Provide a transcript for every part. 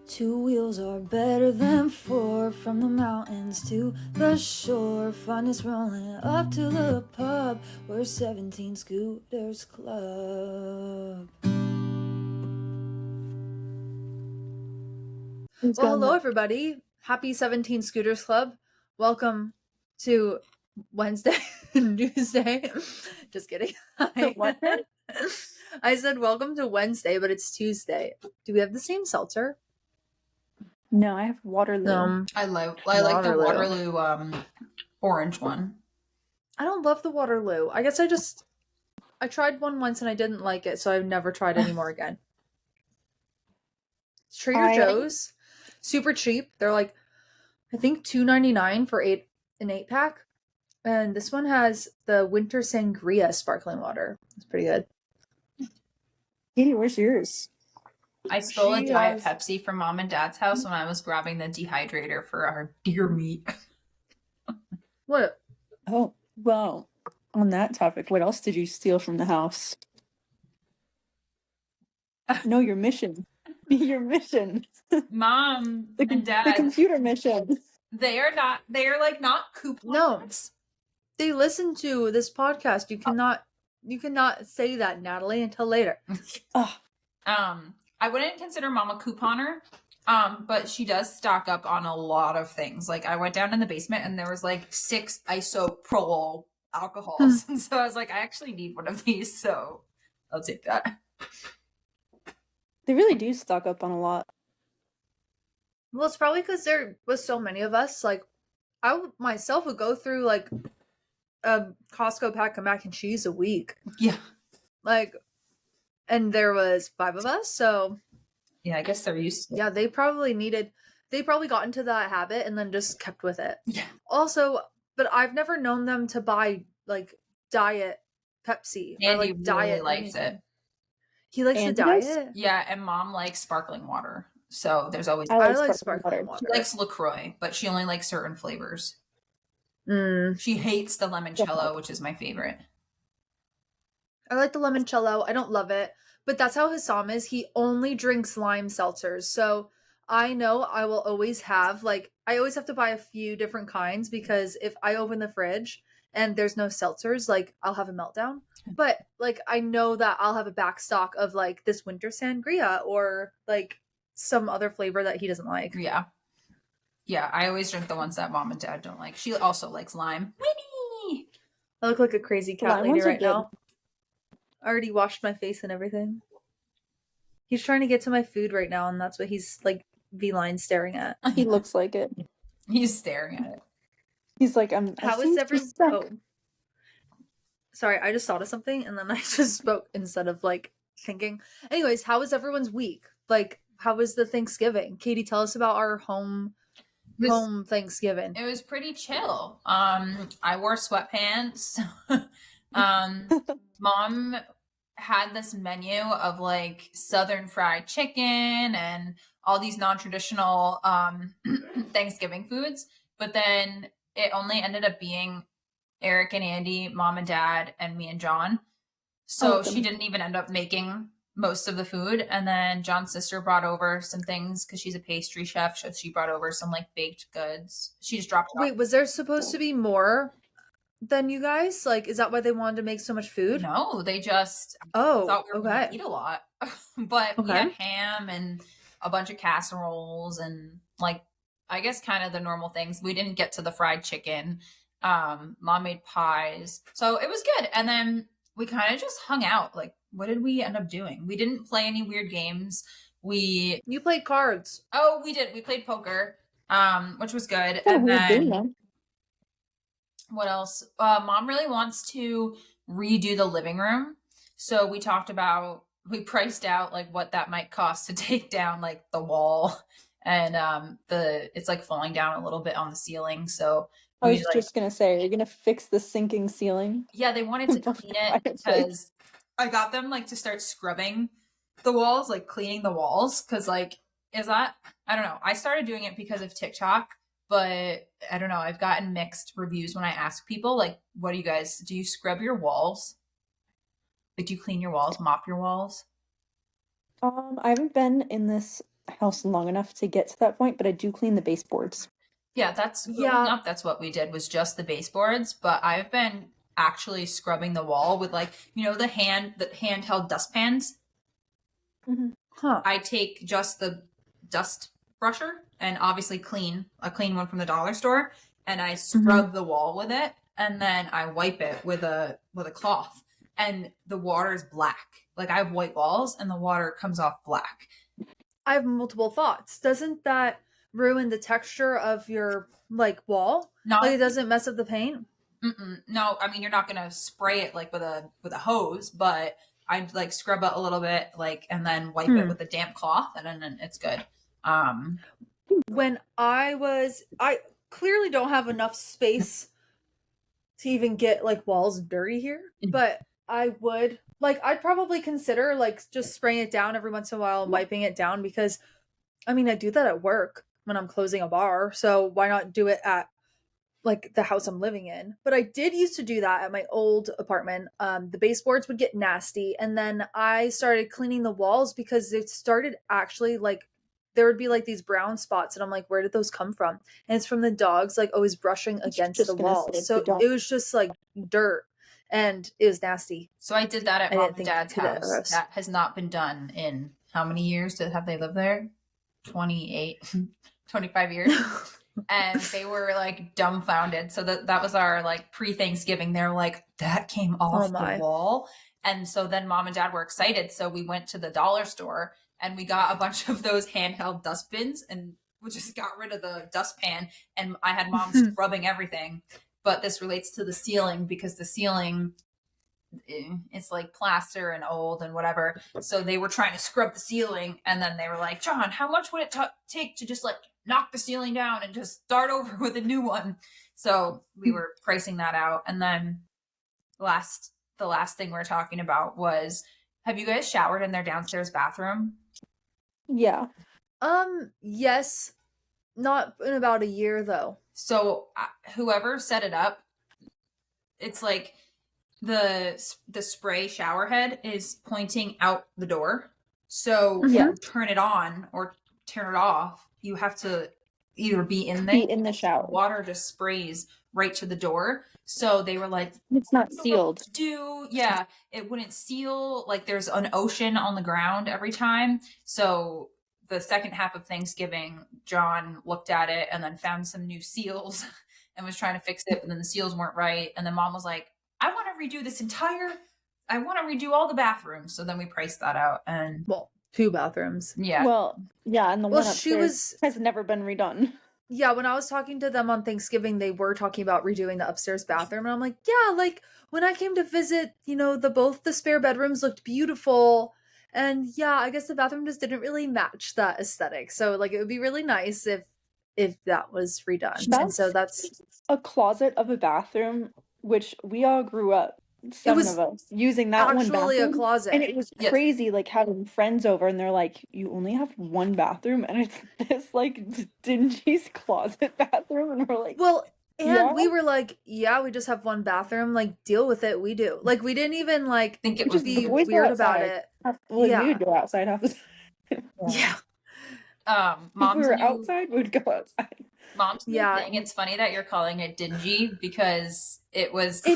Two wheels are better than four. From the mountains to the shore, find us rolling up to the pub. We're 17 Scooters Club. Well, hello everybody. Happy 17 Scooters Club. Welcome to Wednesday, Tuesday. Just kidding. What? I said welcome to Wednesday, but it's Tuesday. Do we have the same seltzer? No, I have Waterloo. I like the Waterloo orange one. I don't love the Waterloo. I guess I tried one once and I didn't like it, so I've never tried any more again. Trader Joe's, super cheap. They're like, I think $2.99 for an 8-pack. And this one has the winter sangria sparkling water. It's pretty good. Katie, where's yours? I stole a Diet Pepsi from Mom and Dad's house when I was grabbing the dehydrator for our deer meat. What? Oh, well, on that topic, what else did you steal from the house? No, your mission. Your mission. Mom and Dad. The computer mission. They are not coupons. No. They listen to this podcast. You cannot say that, Natalie, until later. I wouldn't consider Mom a couponer, but she does stock up on a lot of things. Like, I went down in the basement and there was like 6 isopropyl alcohols. And so I was like, I actually need one of these, so I'll take that. They really do stock up on a lot. Well, it's probably because there was so many of us. Like, I myself would go through like a Costco pack of mac and cheese a week. Yeah. Like, and there was 5 of us, so yeah, I guess they're used to it. Yeah, they probably got into that habit and then just kept with it. Yeah. Also, but I've never known them to buy like Diet Pepsi or like really Diet likes anything. it. He likes the Diet? Yeah, and Mom likes sparkling water. So there's always I like sparkling water. She likes LaCroix, but she only likes certain flavors. She hates the limoncello, which is my favorite. I like the limoncello. I don't love it, but that's how Hassam is. He only drinks lime seltzers. So I know I will always have I always have to buy a few different kinds because if I open the fridge and there's no seltzers, I'll have a meltdown. But I know that I'll have a back stock of this winter sangria or some other flavor that he doesn't like. Yeah. Yeah, I always drink the ones that Mom and Dad don't like. She also likes lime. Winnie! I look like a crazy cat lady right now. I already washed my face and everything. He's trying to get to my food right now, and that's what he's V-line staring at. He looks like it. He's staring at it. He's like, How is everyone? Oh. Sorry, I just thought of something, and then I just spoke instead of thinking. Anyways, how was everyone's week? How was the Thanksgiving? Katie, tell us about our home Thanksgiving. It was pretty chill. I wore sweatpants. Mom had this menu of Southern fried chicken and all these non-traditional Thanksgiving foods, but then it only ended up being Eric and Andy, Mom and Dad, and me and John. So she didn't even end up making most of the food. And then John's sister brought over some things because she's a pastry chef. So she brought over some baked goods. She just dropped it off. Wait, was there supposed to be more than you guys? Is that why they wanted to make so much food? No, they just thought we were going to eat a lot. But we had ham and a bunch of casseroles and I guess kind of the normal things. We didn't get to the fried chicken. Mom made pies. So it was good. And then we kind of just hung out. What did we end up doing? We didn't play any weird games. You played cards. Oh, we did. We played poker, which was good. Oh, and then what else? Mom really wants to redo the living room. So we priced out what that might cost to take down the wall. And it's falling down a little bit on the ceiling. So I was just going to say, are you going to fix the sinking ceiling? Yeah, they wanted to clean it because I got them to start scrubbing the walls, cleaning the walls. Cause I don't know. I started doing it because of TikTok, but I don't know. I've gotten mixed reviews when I ask people, what do you scrub your walls? Do you clean your walls, mop your walls? I haven't been in this house long enough to get to that point, but I do clean the baseboards. Yeah, that's growing Yeah. up. That's what we did, was just the baseboards. But I've been actually scrubbing the wall with, like, the handheld dustpans. Huh. I take just the dust brusher and obviously a clean one from the dollar store, and I scrub the wall with it, and then I wipe it with a cloth, and the water is black. Like, I have white walls and the water comes off black. I have multiple thoughts. Doesn't that ruin the texture of your like wall? No, Like it doesn't mess up the paint? no. I mean, you're not gonna spray it like with a hose, but I'd like scrub it a little bit, like, and then wipe it with a damp cloth, and then it's good. When I clearly don't have enough space to even get like walls dirty here, but I would like, I'd probably consider like just spraying it down every once in a while and wiping it down, because I mean, I do that at work when I'm closing a bar, so why not do it at like the house I'm living in? But I did used to do that at my old apartment. The baseboards would get nasty, and then I started cleaning the walls because it started actually like there would be like these brown spots, and I'm like, where did those come from? And it's from the dogs like always brushing against the walls. So it was just like dirt, and it was nasty. So I did that at mom and dad's think that house. was- That has not been done in how many years have they lived there? 28, 25 years. And they were like dumbfounded. So that was our like pre-Thanksgiving. They're like, that came off the wall. And so then mom and dad were excited. So we went to the dollar store and we got a bunch of those handheld dustbins, and we just got rid of the dustpan. And I had mom scrubbing everything. But this relates to the ceiling, because the ceiling, it's like plaster and old and whatever. So they were trying to scrub the ceiling, and then they were like, John, how much would it take to just like knock the ceiling down and just start over with a new one? So we were pricing that out. And then the last thing we're talking about was, have you guys showered in their downstairs bathroom? Yeah. Yes. Not in about a year though. So whoever set it up, it's like the spray shower head is pointing out the door. So to turn it on or turn it off, you have to either be in the shower. Water just sprays right to the door. So they were like, it's not sealed. It wouldn't seal. Like, there's an ocean on the ground every time. So the second half of Thanksgiving, John looked at it and then found some new seals and was trying to fix it, but then the seals weren't right. And then mom was like, I want to redo all the bathrooms. So then we priced that out, and 2 bathrooms. Yeah. Well, yeah, and the one upstairs has never been redone. Yeah, when I was talking to them on Thanksgiving, they were talking about redoing the upstairs bathroom, and I'm like, yeah, like when I came to visit, both the spare bedrooms looked beautiful, and yeah, I guess the bathroom just didn't really match that aesthetic. So like, it would be really nice if that was redone. And so that's a closet of a bathroom, which we all grew up, seven of us, using that one bathroom. A closet. And it was crazy, like having friends over and they're like, you only have one bathroom, and it's this like dingy closet bathroom, and we're like, well, and we were like, yeah, we just have one bathroom, like deal with it. We do. Like, we didn't even like think it would be weird about it. Well, we would go outside half the time. Yeah. If we were outside, we'd go outside. Mom's thing. It's funny that you're calling it dingy, because it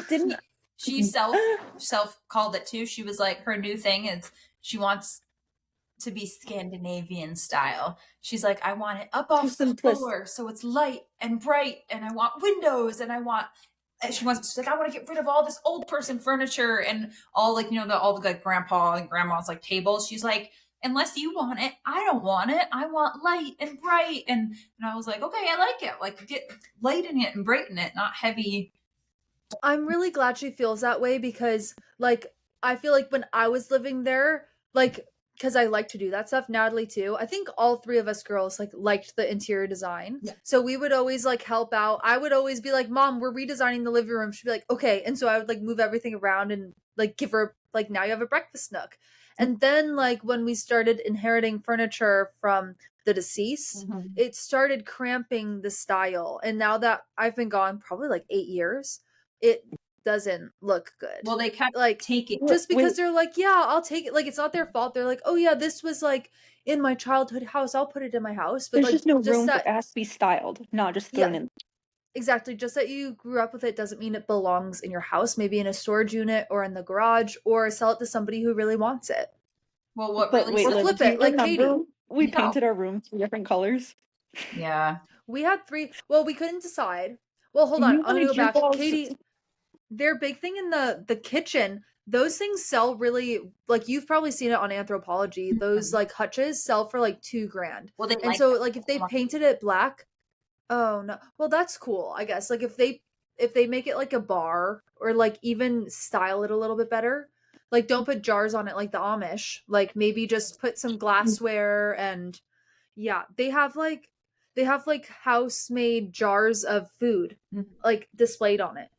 didn't. She self called it too. She was like, her new thing is she wants to be Scandinavian style. She's like, I want it up off the floor, so it's light and bright, and I want windows, and she's like, I want to get rid of all this old person furniture and all like, all the like grandpa and grandma's like tables. She's like, unless you want it, I don't want it. I want light and bright. And I was like, okay, I like it. Like, get light in it and bright in it, not heavy. I'm really glad she feels that way, because like, I feel like when I was living there, like, because I like to do that stuff, Natalie too. I think all 3 of us girls like liked the interior design. Yeah. So we would always like help out. I would always be like, Mom, we're redesigning the living room. She'd be like, okay. And so I would like move everything around and like give her like, now you have a breakfast nook. And then like when we started inheriting furniture from the deceased, it started cramping the style. And now that I've been gone probably like 8 years, it doesn't look good. Well, they kept like taking just because they're like, yeah, I'll take it. Like, it's not their fault. They're like, oh yeah, this was like in my childhood house, I'll put it in my house. But There's like just no just room for it. that, It has to be styled, not just thrown yeah, in. exactly. Just that you grew up with it doesn't mean it belongs in your house, maybe in a storage unit or in the garage, or sell it to somebody who really wants it. Well, what But really wait, Or sucks. Liv, flip do you it like remember Katie. we No. painted our room 3 different colors? Yeah. We had three. Well, we couldn't decide. Well, hold And on. you I'm gonna go wanted your back. walls. Katie, their big thing in the kitchen, those things sell really, like you've probably seen it on Anthropology. Those like hutches sell for like $2,000. Well, they And like so that. like if they painted it black, oh no. Well, that's cool, I guess. Like if they make it like a bar or like even style it a little bit better. Like don't put jars on it like the Amish. Like maybe just put some glassware and yeah, they have like house made jars of food like displayed on it.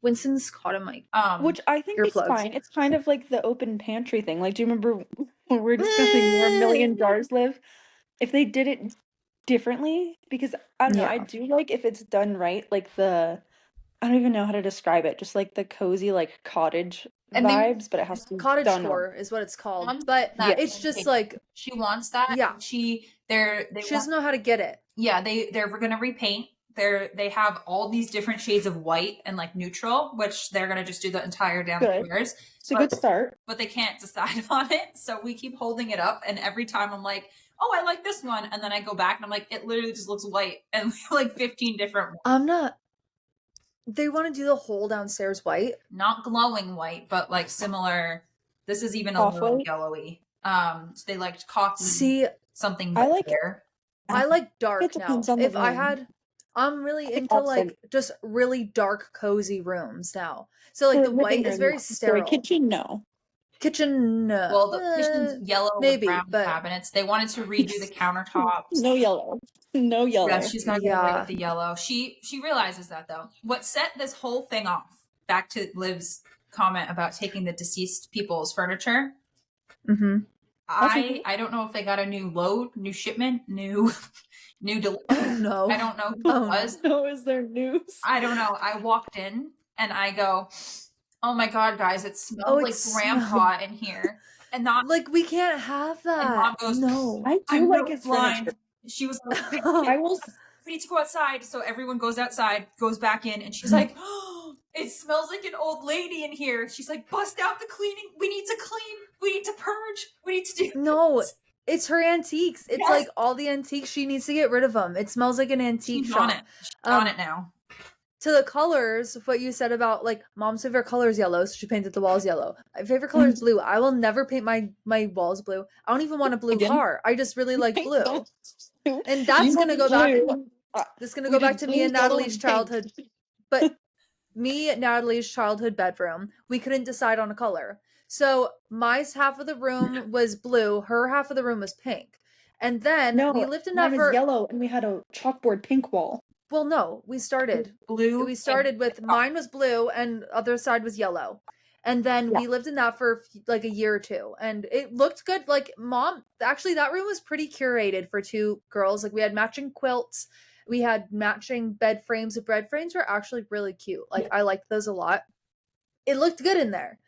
Winston's caught in my Which I think is earplugs. fine. It's kind of like the open pantry thing. Like, do you remember when we were discussing where a million jars live? If they did it differently, because I don't know, I Yeah. do like if it's done right, like I don't even know how to describe it, just like the cozy, like cottage And they vibes, but it has to be Cottage done right. core is what it's called. want But that. it's just like, She wants that. yeah, They she want, doesn't know how to get it. yeah, they're gonna repaint. They have all these different shades of white and like neutral, which they're gonna just do the entire Good. downstairs. It's a good start. But they can't decide on it, so we keep holding it up, and every time I'm like, "Oh, I like this one," and then I go back and I'm like, "It literally just looks white," and like 15 different ones. I'm not. They want to do the whole downstairs white. Not glowing white, but like similar. This is even a little Off-white? yellowy. So they liked coffee, See, something I like there. I like it dark now. depends on the If I room. had, I'm really I think into that's like just really dark, cozy rooms now. So like for the a living white is room, very yeah. For a sterile. kitchen, no. Kitchen, Well, the kitchen's yellow with maybe, brown but cabinets. They wanted to redo the countertops. No yellow. No Yeah, yellow. she's not gonna go yeah. with the yellow. She realizes that though. What set this whole thing off? Back to Liv's comment about taking the deceased people's furniture. Mm-hmm. I don't know if they got a new load, new shipment, new delivery. Oh no. I don't know who Oh it was. No, is there news? I don't know. I walked in and I go, "Oh my god, guys, it smells like grandpa in here." And not like we can't have and Mom that. goes, No. I do "I'm like really his blind." furniture. She was like, I will "We need to go outside." So everyone goes outside, goes back in, and she's like, "Oh, it smells like an old lady in here." She's like, "Bust out the cleaning. We need to clean. We need to purge. We need to do." No. It's her antiques. It's Yes. like all the antiques. She needs to get rid of them. It smells like an antique She's shop. on it. She's on it now. To the colors, what you said about like mom's favorite color is yellow, so she painted the walls yellow. My favorite color is blue. I will never paint my walls blue. I don't even want a blue Again? car. I just really like blue. And You that's gonna want go back. blue. This is gonna We go did back to me blue, and yellow, Natalie's and pink. childhood. But me and Natalie's childhood bedroom, we couldn't decide on a color. So my half of the room was blue, her half of the room was pink. And then No, we lived in mine that was for yellow, and we had a chalkboard pink wall. well, no, we started. Blue. We started with mine was blue and other side was yellow. And then Yeah. we lived in that for like a year or two. And it looked good. Like mom, actually that room was pretty curated for two girls. Like we had matching quilts. We had matching bed frames. The bed frames were actually really cute. Like I liked those a lot. It looked good in there.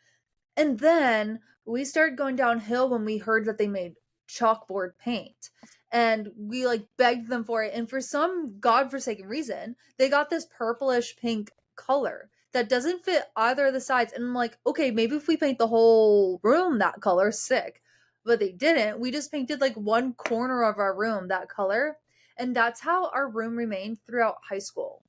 And then we started going downhill when we heard that they made chalkboard paint. And we like begged them for it. And for some godforsaken reason, they got this purplish pink color that doesn't fit either of the sides. And I'm like, okay, maybe if we paint the whole room that color, sick. But they didn't. We just painted like one corner of our room that color. And that's how our room remained throughout high school.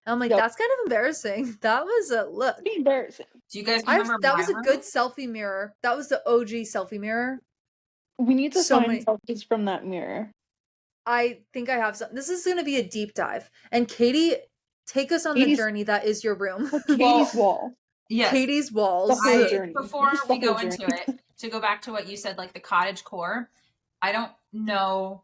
And I'm like, Yep. that's kind of embarrassing. That was a look. Pretty embarrassing. Do you guys remember That my was a room? good selfie mirror. That was the OG selfie mirror. We need to So find many- selfies from that mirror. I think I have some. This is going to be a deep dive. And Katie, take us on the Katie's- journey that is your room. Katie's wall. Yes. Katie's walls. The whole journey. Before Just the we go whole into journey. it, to go back to what you said, like the cottage core, I don't know.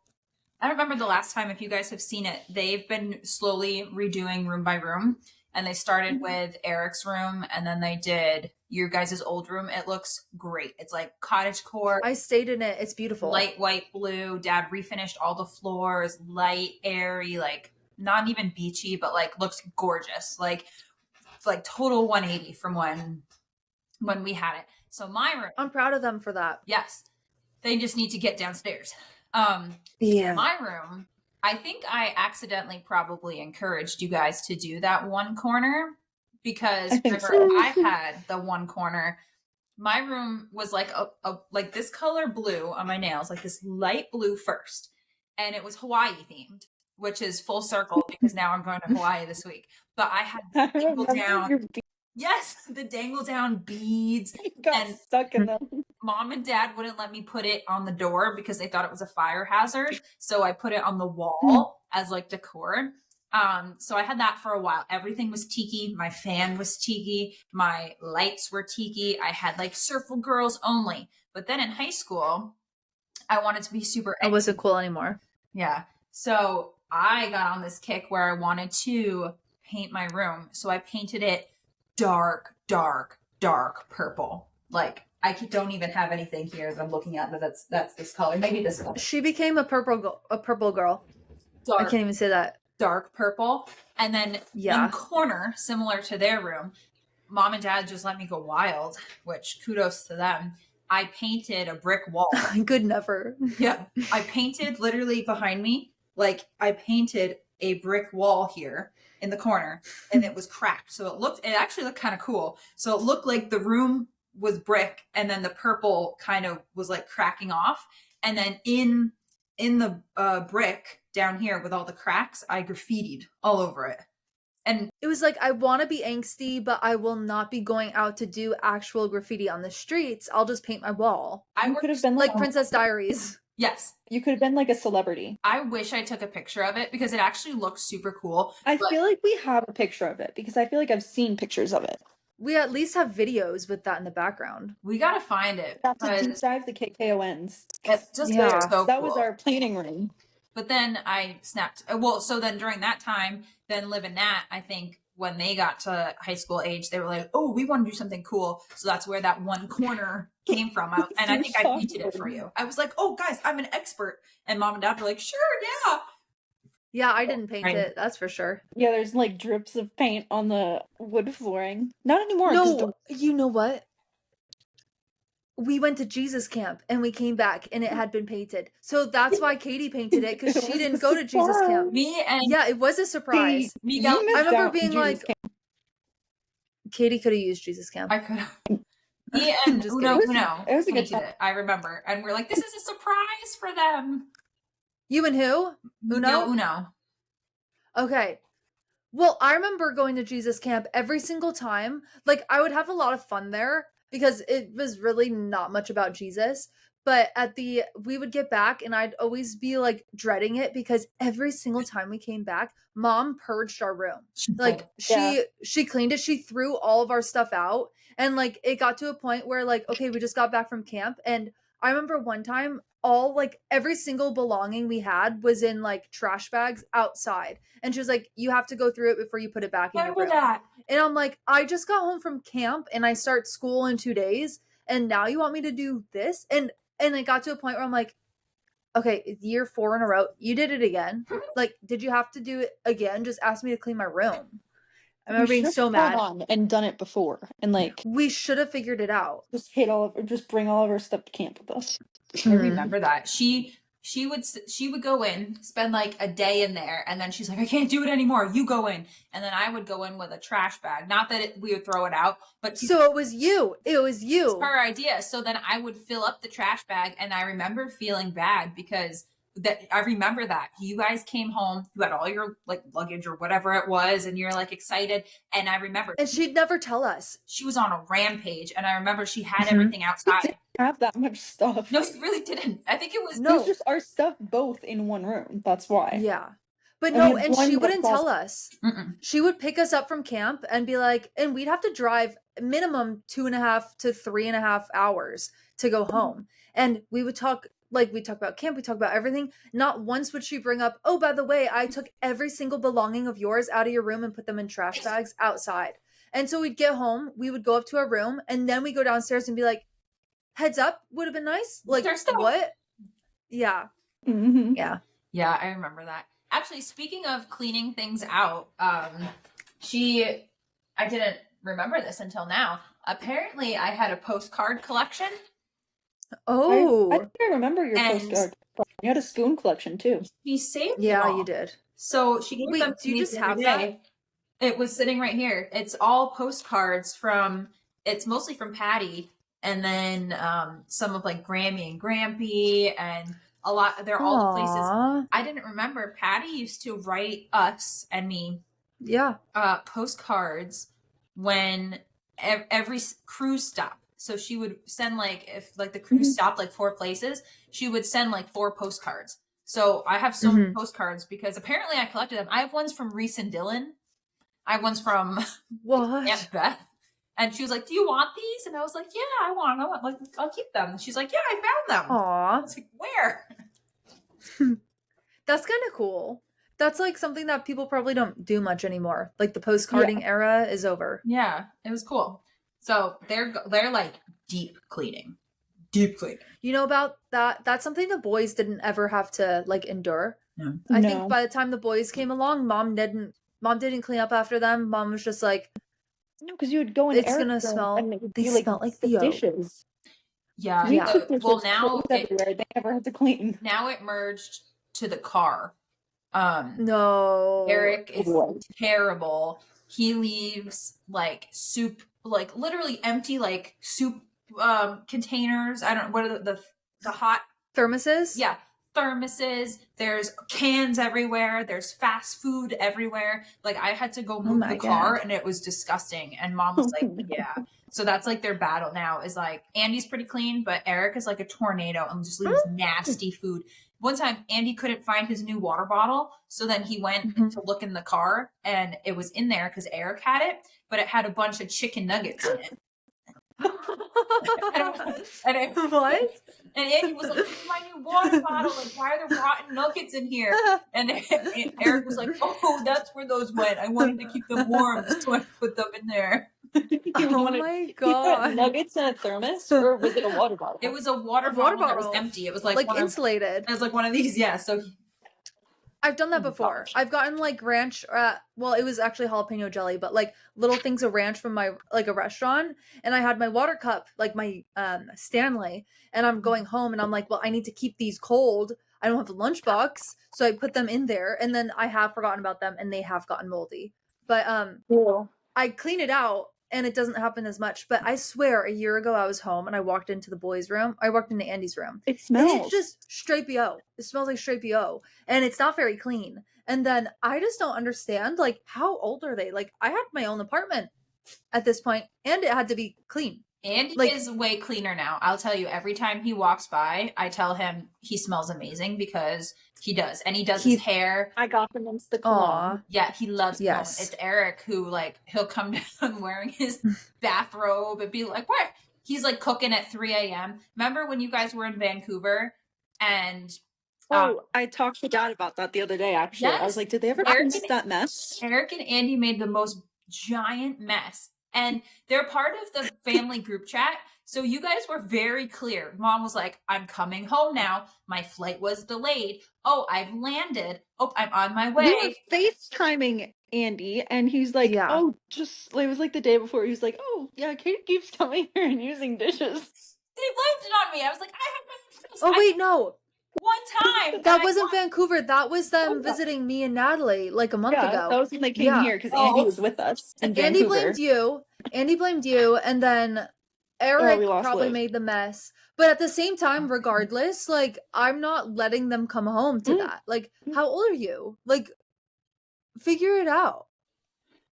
I don't remember the last time if you guys have seen it. They've been slowly redoing room by room. And they started with Eric's room and then they did your guys' old room. It looks great. It's like cottage core. I stayed in it. It's beautiful. Light white blue. Dad refinished all the floors, light, airy, like not even beachy, but like looks gorgeous. Like total 180 from when we had it. So my room. I'm proud of them for that. Yes. They just need to get downstairs. Yeah. My room, I think I accidentally probably encouraged you guys to do that one corner because I think whenever so. I've had the one corner, my room was like like this color blue on my nails, like this light blue first, and it was Hawaii themed, which is full circle because now I'm going to Hawaii this week. But I had I dangle remember down, your yes, the dangle down beads, got and stuck in them. Mom and Dad wouldn't let me put it on the door because they thought it was a fire hazard. So I put it on the wall as like decor. So I had that for a while. Everything was tiki. My fan was tiki. My lights were tiki. I had like Surfle Girls only. But then in high school, I wanted to be super It wasn't cool anymore. yeah. So I got on this kick where I wanted to paint my room. So I painted it dark, dark, dark purple. Like I don't even have anything here that I'm looking at, but that's this color. Maybe this color. She became a purple girl. I Dark, can't even say that. dark purple. And then Yeah. in corner, similar to their room, Mom and Dad just let me go wild, which kudos to them. I painted a brick wall. I could never. Yeah. I painted literally behind me, like I painted a brick wall here in the corner and it was cracked. So it actually looked kind of cool. So it looked like the room was brick and then the purple kind of was like cracking off. And then in the brick down here with all the cracks, I graffitied all over it. And It was like, I want to be angsty, but I will not be going out to do actual graffiti on the streets. I'll just paint my wall. I You could have been Like Princess Diaries. yes. You could have been like a celebrity. I wish I took a picture of it because it actually looks super cool. I feel like we have a picture of it because I feel like I've seen pictures of it. We at least have videos with that in the background. We gotta find it. Got to deep because dive the KKONs. It's just Yeah. so That was cool. our planning room. But then I snapped. Well, so then during that time, then Liv and Nat, I think when they got to high school age, they were like, oh, we want to do something cool. So that's where that one corner came from. And I think I painted it for you. I was like, oh, guys, I'm an expert. And Mom and Dad were like, sure, yeah. Yeah, I didn't paint Right. it. That's for sure. Yeah, there's like drips of paint on the wood flooring. Not anymore. 'cause No, you know what? We went to Jesus camp and we came back and it had been painted. So that's why Katie painted it because It she was didn't a go to Jesus surprise. camp. Me and Yeah, it was a surprise. You Miguel, missed I remember out being Jesus like- camp. Katie could have used Jesus camp. I could have. Me and Just Uno kidding. Uno It was a good painted time. it. I remember. And we're like, this is a surprise for them. You and who? Uno? Uno. Okay. Well, I remember going to Jesus camp every single time. Like, I would have a lot of fun there because it was really not much about Jesus. But we would get back and I'd always be like dreading it because every single time we came back, Mom purged our room. Like she cleaned it. She threw all of our stuff out. And like, it got to a point where like, okay, we just got back from camp. And I remember one time every single belonging we had was in like trash bags outside. And she was like, you have to go through it before you put it back in your Remember room. that. And I'm like, I just got home from camp and I start school in 2 days. And now you want me to do this? And it got to a point where I'm like, okay, year 4 in a row, you did it again. Like, did you have to do it again? Just ask me to clean my room. I remember being so mad. On and done it before, and like We should have figured it out. just bring all of our stuff to camp with us. I remember that. She would go in, spend like a day in there, and then she's like, I can't do it anymore. You go in. And then I would go in with a trash bag. Not that we would throw it out, but So it was you. It was you. it's her idea. So then I would fill up the trash bag, and I remember feeling bad because I remember that you guys came home, you had all your like luggage or whatever it was, and you're like excited. And I remember, And she'd never tell us. she was on a rampage, and I remember she had everything outside. Didn't have that much stuff. No, she really didn't. I think it was It No. was just our stuff both in one room. That's why. Yeah. But And no, we had and one she little wouldn't tell closet. us. Mm-mm. She would pick us up from camp and be like, and we'd have to drive minimum 2.5 to 3.5 hours to go home. And we would talk about camp, we talk about everything. Not once would she bring up, oh, by the way, I took every single belonging of yours out of your room and put them in trash bags outside. And so we'd get home, we would go up to our room, and then we go downstairs and be like, heads up, would have been nice. Like, There's stuff. what? Yeah. Mm-hmm. Yeah. Yeah, I remember that. Actually, speaking of cleaning things out, I didn't remember this until now. Apparently, I had a postcard collection. I Oh, think I remember your And postcard. You had a spoon collection too. she saved them yeah, you all. did. So she gave them Wait, to do you me just the other have that? day. It was sitting right here. It's all postcards from, it's mostly from Patty, and then some of like Grammy and Grampy, and a lot, they're all the places. Aww. I didn't remember. Patty used to write us and me Yeah. postcards when every cruise stop. So she would send like, if like the cruise stopped like 4 places, she would send like 4 postcards. So I have so many postcards because apparently I collected them. I have ones from Reese and Dylan. I have ones from What? Aunt Beth. And she was like, "Do you want these?" And I was like, "Yeah, I want them. Like, I'll keep them." And she's like, "Yeah, I found them." I Aw. was like, "Where?" That's kind of cool. That's like something that people probably don't do much anymore. Like the postcarding era is over. Yeah, it was cool. So they're like deep cleaning. Deep cleaning. You know about that? That's something the boys didn't ever have to like endure. No. I think by the time the boys came along, mom didn't clean up after them. Mom was just like, No, because you would go in it's Eric's gonna room smell. and it would They be like smell like the Theo. dishes. Yeah. Yeah. Dishes, Well, now clothes everywhere. They never had to clean. now it merged to the car. No. Eric is terrible. He leaves like soup, like literally empty like soup containers. I don't know, what are the hot Thermoses? Yeah, thermoses. There's cans everywhere. There's fast food everywhere. Like I had to go move my the car, God. and it was disgusting. And mom was like, "Yeah." So that's like their battle now. Is like Andy's pretty clean, but Eric is like a tornado and just leaves nasty food. One time, Andy couldn't find his new water bottle, so then he went to look in the car, and it was in there because Eric had it, but it had a bunch of chicken nuggets in it. What? And Andy was like, "This is my new water bottle. Like, why are there rotten nuggets in here?" And Eric was like, "Oh, that's where those went. I wanted to keep them warm, so I put them in there." Oh my God. Nuggets in a thermos, or was it a water bottle? It was a water water bottle that was bottle. empty. It was like insulated. It was like one of these, yeah. So I've done that before. gosh. I've gotten like ranch, well, it was actually jalapeno jelly, but like little things of ranch from my like a restaurant, and I had my water cup, like my Stanley, and I'm going home and I'm like, well, I need to keep these cold. I don't have a lunchbox, so I put them in there, and then I have forgotten about them and they have gotten moldy. But I clean it out and it doesn't happen as much. But I swear, a year ago I was home and I walked into the boys' room. I walked into Andy's room. It And smells. it's just straight BO. It smells like straight BO. And it's not very clean. And then I just don't understand, like, how old are they? Like, I had my own apartment at this point, and it had to be clean. Andy Like- is way cleaner now. I'll tell you, every time he walks by, I tell him he smells amazing because he does. And he does his hair. I got them into the Aw. cologne. Yeah, he loves cologne. Yes. It's Eric who, like, he'll come down wearing his bathrobe and be like, "What?" He's like cooking at 3 a.m. Remember when you guys were in Vancouver and I talked to Dad about that the other day, actually. I was Yes. like, did they ever Eric finish that mess? Eric and Andy made the most giant mess. And they're part of the family group chat. So you guys were very clear. Mom was like, "I'm coming home now. My flight was delayed. Oh, I've landed. Oh, I'm on my way." We were FaceTiming Andy, and he's like, Yeah. oh, just, it was like the day before, he was like, oh, yeah, Katie keeps coming here and using dishes. They blamed it on me. I was like, Oh, wait, no. one time. That wasn't Vancouver. That was them visiting me and Natalie like a month ago. That was when they came Yeah. here, because Andy was with us in Andy Vancouver. blamed you, and then Eric we lost probably Liz. made the mess. But at the same time, regardless, like, I'm not letting them come home to that. Like, how old are you? Like, figure it out.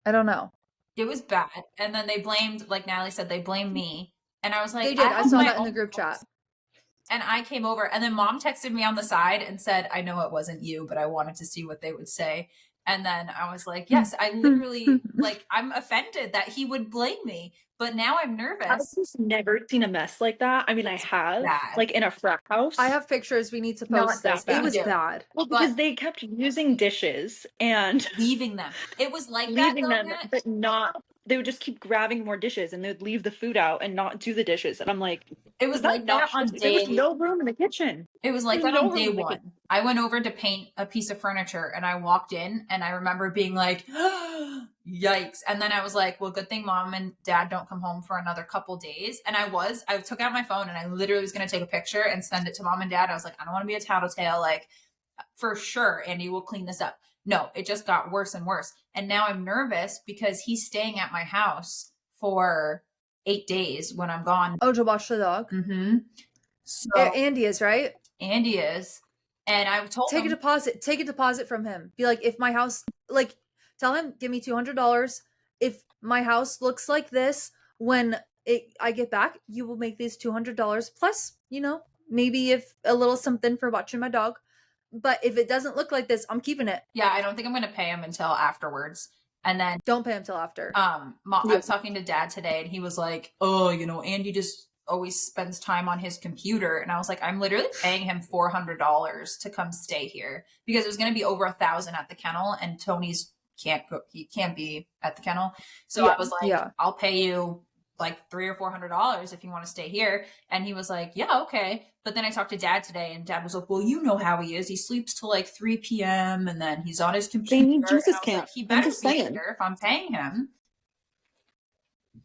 I don't know. It was bad. And then they blamed, like Natalie said, they blamed me. And I was like, They did. I have saw my that in the own group chat. books. And I came over, and then Mom texted me on the side and said, "I know it wasn't you, but I wanted to see what they would say." And then I was like, yes, I literally, like, I'm offended that he would blame me, but now I'm nervous. I've just never seen a mess like that. I mean, I have, bad. like, in a frat house. I have pictures. We need to Not post that this. bad. It was Yeah. bad. Well, because they kept using dishes and Leaving them. It was like leaving that, them, though, Nat. but not. They would just keep grabbing more dishes, and they'd leave the food out and not do the dishes. And I'm like, It was is that like not? that on There was day. no room in the kitchen. It was like There's that no on day room in the one. I went over to paint a piece of furniture, and I walked in, and I remember being like, Yikes. And then I was like, well, good thing mom and dad don't come home for another couple days. And I took out my phone and I literally was going to take a picture and send it to mom and dad. I was like, I don't want to be a tattletale. Like, for sure, Andy will clean this up. No, it just got worse and worse. And now I'm nervous because he's staying at my house for 8 days when I'm gone. Oh, to watch the dog. Mm-hmm. So Andy is, right? Andy is. And I told Take him, take a deposit from him. Be like, if my house, like, tell him, give me $200. If my house looks like this when I get back, you will make these $200 plus, maybe if a little something for watching my dog. But if it doesn't look like this, I'm keeping it. yeah, I don't think I'm going to pay him until afterwards. And then don't pay him till after. I was talking to dad today and he was like, oh, Andy just always spends time on his computer. And I was like, I'm literally paying him $400 to come stay here because it was going to be over $1,000 at the kennel and Tony's he can't be at the kennel. So I was like, I'll pay you like $300 or $400 if you want to stay here. And he was like, yeah, okay. But then I talked to dad today and dad was like, well, you know how he is. He sleeps till like 3 p.m. and then he's on his computer. They need Jesus camp. Like, he better be here if I'm paying him.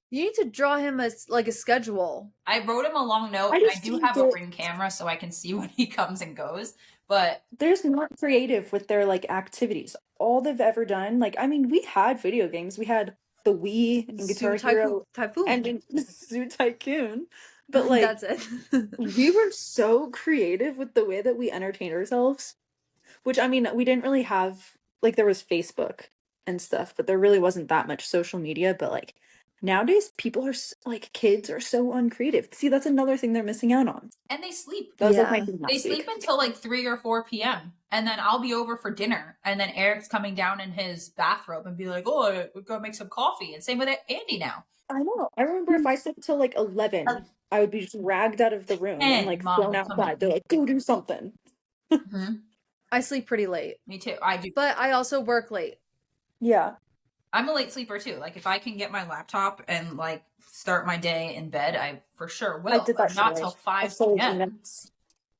You need to draw him a schedule. I wrote him a long note. I do have a Ring camera so I can see when he comes and goes. But there's not creative with their like activities. All they've ever done, like, I mean, we had video games. We had the Wii and Guitar Hero and Zoo Tycoon. But like, that's it. We were so creative with the way that we entertained ourselves. Which, I mean, we didn't really have, like, there was Facebook and stuff, but there really wasn't that much social media. But like, nowadays, people are like, kids are so uncreative. See, that's another thing they're missing out on. And they sleep. That was like my thing they sleep until like 3 or 4 p.m. And then I'll be over for dinner. And then Eric's coming down in his bathrobe and be like, oh, we're going to make some coffee. And same with Andy now. I know. I remember if I slept until like 11, I would be just dragged out of the room and like thrown outside. They're like, go do something. Mm-hmm. I sleep pretty late. Me too. I do. But I also work late. Yeah. I'm a late sleeper too. Like if I can get my laptop and like start my day in bed, I for sure will. I did that not till 5 p.m.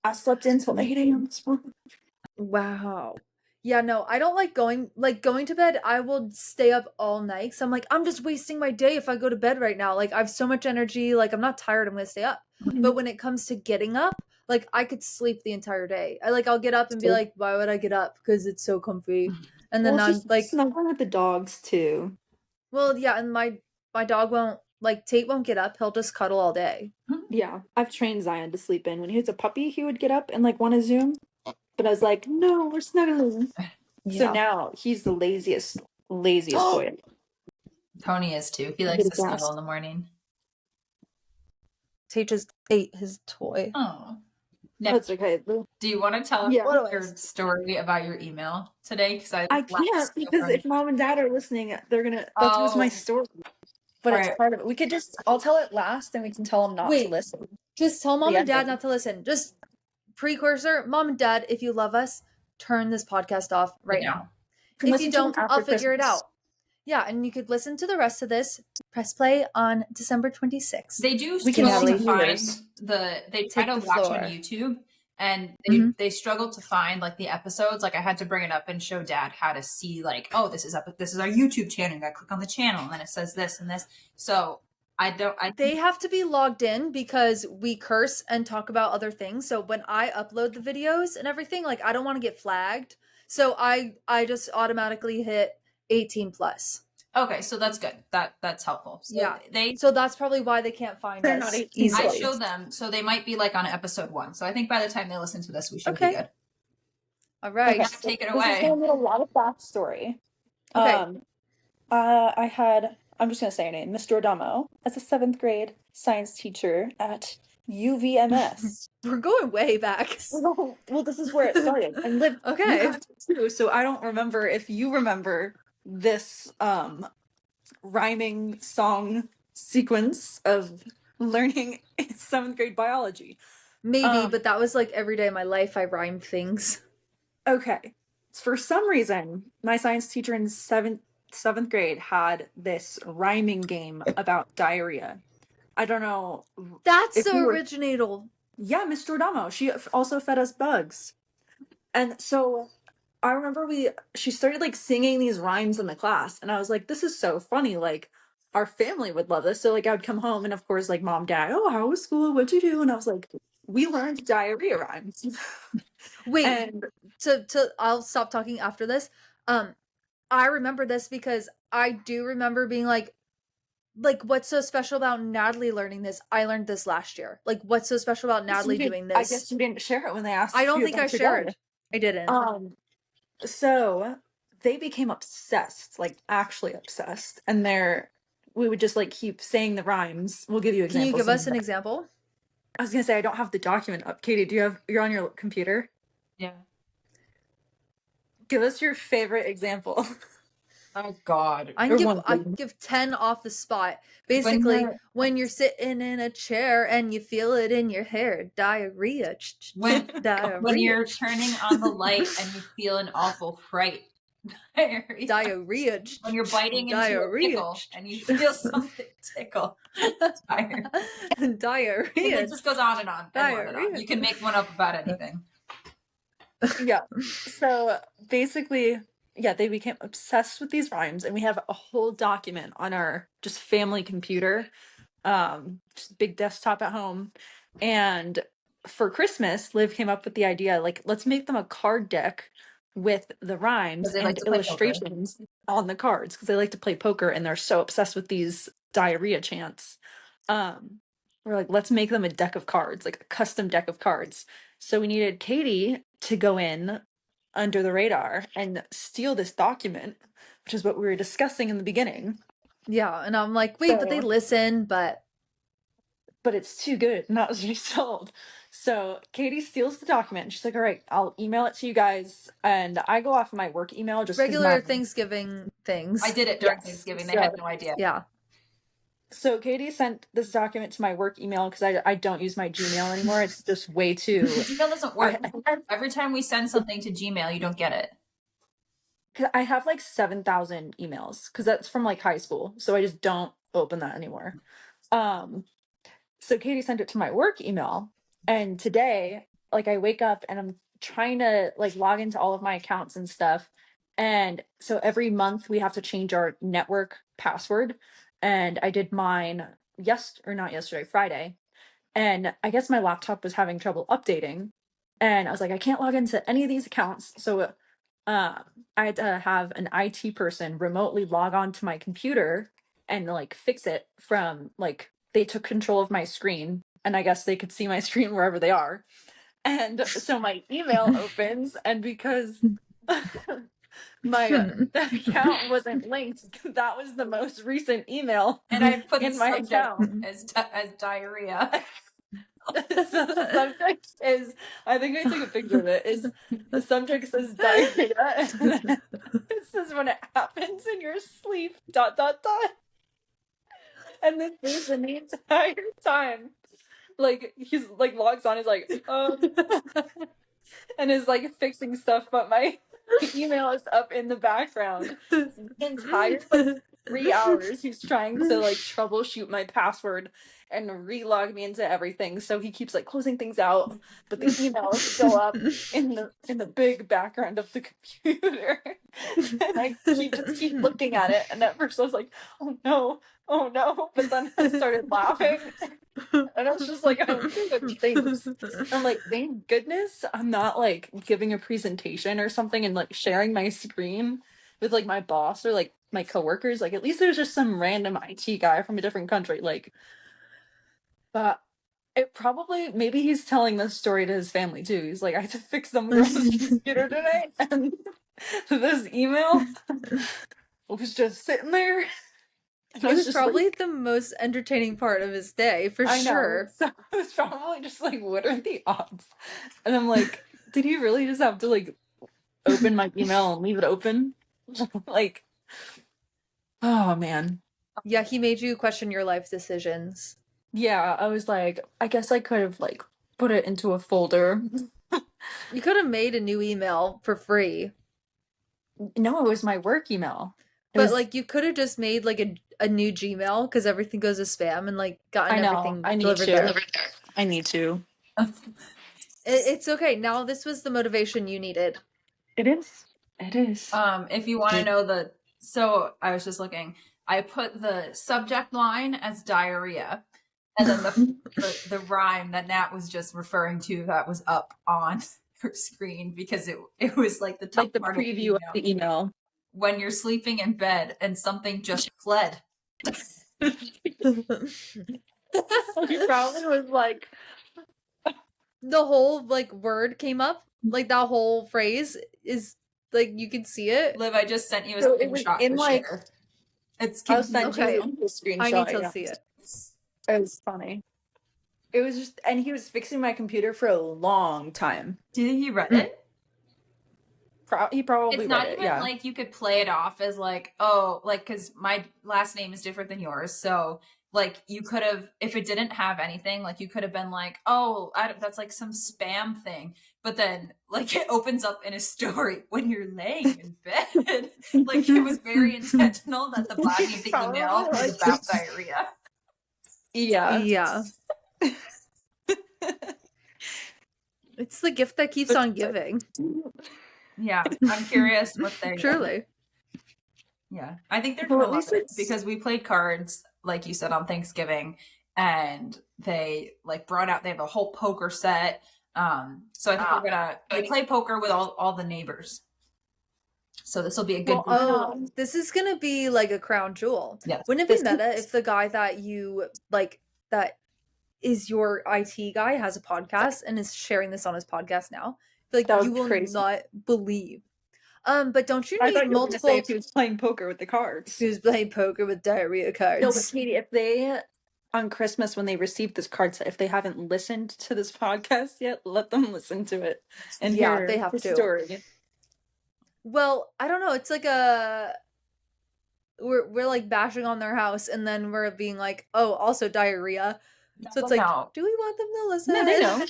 I slept until 8 a.m. this morning. Wow. Yeah, no, I don't like going to bed. I will stay up all night. So I'm like, I'm just wasting my day if I go to bed right now. Like I have so much energy. Like I'm not tired. I'm going to stay up. Mm-hmm. But when it comes to getting up, like I could sleep the entire day. I'll get up and be like, why would I get up? Because it's so comfy. And then I'm like snuggling with the dogs too. Well, yeah, and my dog won't Tate won't get up. He'll just cuddle all day. Yeah, I've trained Zion to sleep in. When he was a puppy, he would get up and like want to Zoom. But I was like, no, we're snuggling. Yeah. So now he's the laziest boy. Tony is too. He likes to snuggle in the morning. Tate just ate his toy. Oh. That's okay. Do you want to tell us your story about your email today? Because I can't, because if mom and dad are listening, they're gonna. That was my story. But it's part of it. We could I'll tell it last, and we can tell them not to listen. Just tell mom and dad not to listen. Just precursor, mom and dad, if you love us, turn this podcast off right now. If you don't, I'll figure it out. Yeah, and you could listen to the rest of this. Press play on December 26th. They do struggle to find they try to watch on YouTube and they struggle to find like the episodes. Like I had to bring it up and show dad how to see like, oh, this is our YouTube channel. You gotta click on the channel and then it says this and this. So they have to be logged in because we curse and talk about other things. So when I upload the videos and everything, like I don't want to get flagged. So I just automatically hit 18 plus. Okay, so that's good. That's helpful. So yeah. So that's probably why they can't find us. Not easily. I showed them, so they might be like on episode 1. So I think by the time they listen to this, we should be good. All right. Okay. Take it away. This is going to need a lot of backstory. Okay. I'm just going to say her name, Miss Giordamo, as a 7th grade science teacher at UVMS. We're going way back. Well, this is where it started. And lived too, so I don't remember if you remember this rhyming song sequence of learning 7th grade biology. Maybe, but that was like every day of my life I rhymed things. Okay. For some reason, my science teacher in 7th grade had this rhyming game about diarrhea. I don't know. That's so original. Yeah, Miss Giordamo. She also fed us bugs. And so I remember she started like singing these rhymes in the class, and I was like, this is so funny. Like our family would love this. So like I would come home and of course like mom, dad, oh, how was school? What'd you do? And I was like, we learned diarrhea rhymes. Wait, And I'll stop talking after this. Um, I remember this because I do remember being like what's so special about Natalie learning this? I learned this last year. Like what's so special about Natalie doing I this? guess you didn't share it when they I asked don't you think I about your dad. shared. I didn't. So they became obsessed, like actually obsessed. And we would just like keep saying the rhymes. We'll give you Can you examples. give us an example? I was gonna say I don't have the document up. Katie, you're on your computer? Yeah. Give us your favorite example. Oh God. I can Or give one I thing. give 10 off the spot. When Basically, you're when you're sitting in a chair and you feel it in your hair, diarrhea, when when diarrhea, you're turning on the light and you feel an awful fright. Diarrhea. diarrhea, When you're biting into a diarrhea, pickle and you feel something tickle. Diarrhea. And diarrhea, it just goes on and on and on and on. diarrhea. You can make one up about anything. Yeah. So basically, yeah, they became obsessed with these rhymes, and we have a whole document on our just family computer, just big desktop at home. And for Christmas, Liv came up with the idea, like, let's make them a card deck with the rhymes Because they like and to play poker. illustrations on the cards because they like to play poker and they're so obsessed with these diarrhea chants. Um, we're like, let's make them a deck of cards, like a custom deck of cards. So we needed Katie to go in under the radar and steal this document, which is what we were discussing in the beginning. Yeah, and I'm like, wait, but they So, listen, but it's too good, not as you sold. So Katie steals the document. She's like, all right, I'll email it to you guys. And I go off my work email just because regular Thanksgiving things. I did it during yes. Thanksgiving. They So, had no idea. Yeah. so Katie sent this document to my work email because I don't use my Gmail anymore. It's just way too. Gmail doesn't work. Every time we send something to Gmail, you don't get it. I have like 7,000 emails because that's from like high school. So I just don't open that anymore. So Katie sent it to my work email. And today, like I wake up and I'm trying to like log into all of my accounts and stuff. And so every month we have to change our network password. And I did mine not yesterday, Friday. And I guess my laptop was having trouble updating. And I was like, I can't log into any of these accounts. So I had to have an IT person remotely log on to my computer and like fix it from like they took control of my screen and I guess they could see my screen wherever they are. And so my email opens and because my account wasn't linked, that was the most recent email And I put in the my subject account. as diarrhea. So the subject is, I think I took a picture of it, is the subject says diarrhea and then it says when it happens in your sleep, dot, dot, dot. And this person the entire time, like, he's like logs on, he's like, and is like fixing stuff, but my email is up in the background. The entire like 3 hours he's trying to like troubleshoot my password and relog me into everything. So he keeps like closing things out, but the email is still up in the big background of the computer. And I just keep looking at it. And at first I was like, oh no, oh no. But then I started laughing. And I was just like, oh, good things. I'm like, thank goodness I'm not like giving a presentation or something and like sharing my screen with like my boss or like my coworkers. Like at least there's just some random IT guy from a different country. Like, but it probably maybe he's telling this story to his family too. He's like, I had to fix some girl's computer today, and this email was just sitting there. And I It was was just like, probably the most entertaining part of his day, for I know. sure. So I was probably just like, what are the odds? And I'm like, did he really just have to like open my email and leave it open? Like, oh man. Yeah, he made you question your life decisions. Yeah, I was like, I guess I could have like put it into a folder. You could have made a new email for free. No, it was my work email. But like you could have just made like a new Gmail because everything goes to spam and like gotten I know, everything I need delivered to. there. I need to. It's okay. Now this was the motivation you needed. It is. It is. If you want to know so I was just looking. I put the subject line as diarrhea, and then the rhyme that Nat was just referring to that was up on her screen because it was like the top Like the part of the preview of email. the email. When you're sleeping in bed and something just fled. He probably was like, The whole like word came up, like that whole phrase is like you can see it. Liv, I just sent you a so it was screenshot in to like, share. It's I'll send Okay. you the screenshot. I need to yeah. see it. It was funny. It was just, and he was fixing my computer for a long time. Do you think he read it? He probably It's read not it, even yeah. like you could play it off as like, oh, like, because my last name is different than yours. So, like, you could have, if it didn't have anything, like, you could have been like, oh, that's like some spam thing. But then, like, it opens up in a story when you're laying in bed. Like, it was very intentional that the body of the email was about diarrhea. Yeah. Yeah. It's the gift that keeps on giving. Yeah, I'm curious what they Truly. Yeah, I think they're Well, gonna at love least it it's- because we played cards, like you said, on Thanksgiving, and they like brought out. They have a whole poker set. So I think we're gonna they play poker with all the neighbors. So this will be a good. Oh, this is gonna be like a crown jewel. Yes. Wouldn't it be meta if the guy that you like that is your IT guy has a podcast and is sharing this on his podcast now? Like That you would be will crazy. not believe. But don't you I need thought you were gonna multiple? say if he was playing poker with the cards. He was playing poker with diarrhea cards. No, but Katie, if they on Christmas when they receive this card set, if they haven't listened to this podcast yet, let them listen to it and hear they have the to. story. Well, I don't know. It's like we're like bashing on their house, and then we're being like, oh, also diarrhea. So it's like, do we want them to listen? No, they know.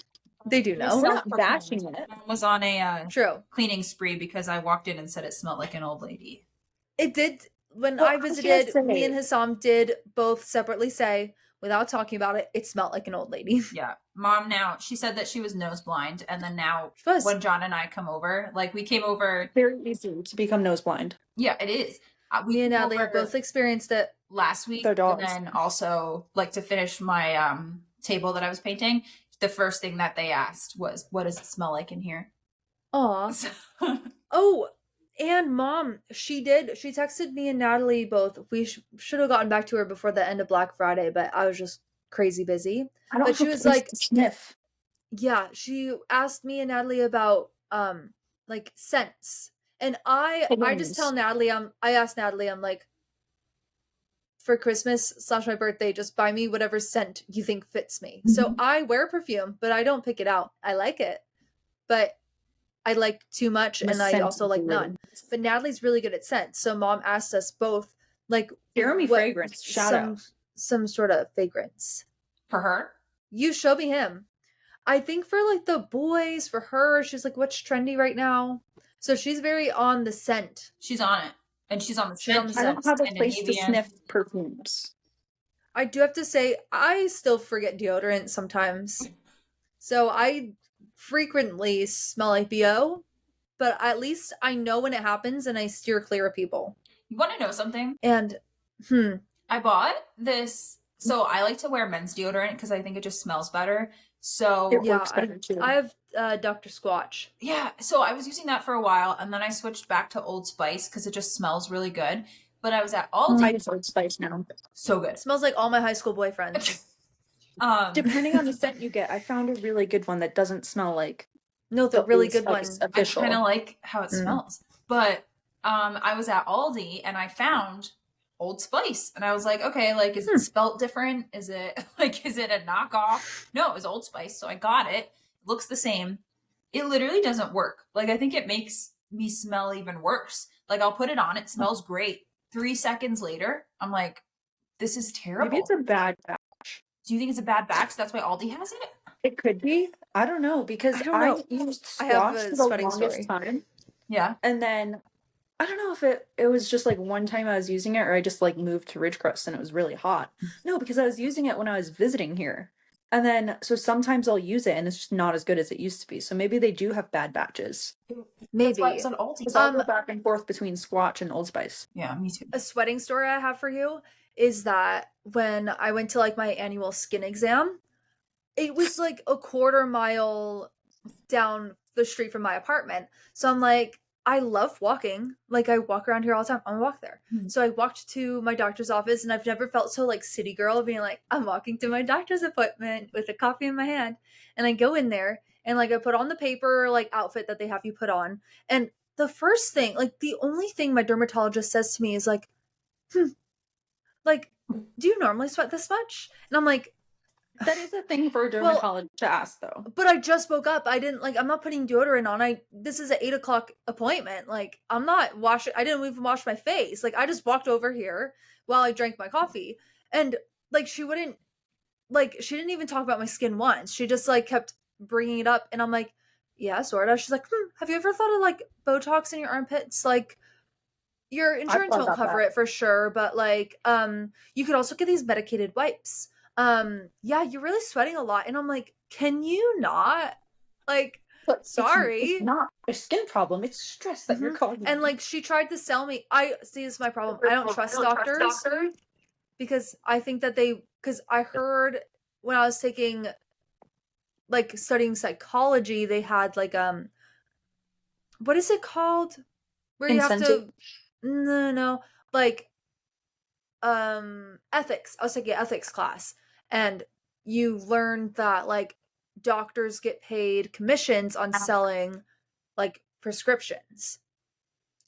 They do know. We're not bashing it. Was on a True cleaning spree because I walked in and said it smelled like an old lady. It did when Well, I I was gonna visited. Me say- and Hassam did both separately say, without talking about it, it smelled like an old lady. Yeah, Mom now she said that she was nose blind, and then now She was. when John and I come over, like we came over. Very easy to become nose blind. Yeah, it is. Me and came Natalie have over both experienced it. last week, Their dogs. and then also like to finish my table that I was painting. The first thing that they asked was, "What does it smell like in here?" Aw. So, Oh, and Mom, she texted me and Natalie both. We should have gotten back to her before the end of Black Friday, but I was just crazy busy. I don't But she have was place like- to sniff. Yeah, she asked me and Natalie about like scents. And I just tell Natalie, I asked Natalie, I'm like, for Christmas / my birthday, just buy me whatever scent you think fits me. So I wear perfume, but I don't pick it out. I like it, but I like too much, and I also like none. But Natalie's really good at scent. So Mom asked us both, like, Jeremy what- fragrance. Shout out. some sort of fragrance. for her, You show me him. I think for like the boys, for her, she's like, what's trendy right now? So she's very on the scent. she's on it, and she's on the She's on scent. the I don't have a place to Scandinavian. sniff perfumes. I do have to say, I still forget deodorant sometimes. So I frequently smell like BO, but at least I know when it happens and I steer clear of people. You want to know something? And, I bought this. So I like to wear men's deodorant because I think it just smells better. So It yeah, works better too. I have Dr. Squatch. yeah, so I was using that for a while, and then I switched back to Old Spice because it just smells really good. But I was at Aldi, I use Old Spice now. so good. It smells like all my high school boyfriends. Depending on the scent you get, I found a really good one that doesn't smell like No, the the really Old good one. Spice I official. kind of like how it Mm. smells. But I was at Aldi and I found Old Spice, and I was like, okay, like is it spelt different? Is it is it a knockoff? No, it was Old Spice, so I got it. Looks the same. It literally doesn't work. Like I think it makes me smell even worse. Like I'll put it on, it smells great. 3 seconds later, I'm like, this is terrible. Maybe it's a bad batch. Do you think it's a bad batch? That's why Aldi has it? It could be. I don't know because I don't know. used I have Squash a for the sweating longest story. time, Yeah. and then I don't know if it was just like one time I was using it, or I just like moved to Ridgecrest and it was really hot. No, because I was using it when I was visiting here, And then so sometimes I'll use it and it's just not as good as it used to be. So maybe they do have bad batches. That's why it's Maybe. an Aldi. Because I'll go back and forth between Squatch and Old Spice. Yeah, me too. A sweating story I have for you is that when I went to like my annual skin exam, it was like a quarter mile down the street from my apartment. So I'm like, I love walking. Like I walk around here all the time. I'm gonna walk there. Mhm. So I walked to my doctor's office and I've never felt so like city girl being like, I'm walking to my doctor's appointment with a coffee in my hand. And I go in there and like I put on the paper like outfit that they have you put on. And the first thing, like the only thing my dermatologist says to me is like, like, do you normally sweat this much? And I'm like, That is a thing for a well, dermatologist to ask, though. but I just woke up. I didn't like. I'm not putting deodorant on. This is an 8 o'clock appointment. Like I'm not washing. I didn't even wash my face. Like I just walked over here while I drank my coffee, and like she wouldn't. Like she didn't even talk about my skin once. She just like kept bringing it up, and I'm like, yeah, sort of. She's like, have you ever thought of like Botox in your armpits? Like your I've insurance thought won't about cover that. it for sure, but like you could also get these medicated wipes. Yeah, you're really sweating a lot, and I'm like, can you not? Like But it's sorry. not a skin problem. It's stress that you're Hmm. causing. And like she tried to sell me, I see this is my problem, I don't trust doctors because I think that because I heard when I was taking like studying psychology, they had like what is it called where you have Incentive. to no like ethics. I was taking an ethics class, and you learn that like doctors get paid commissions on selling like prescriptions.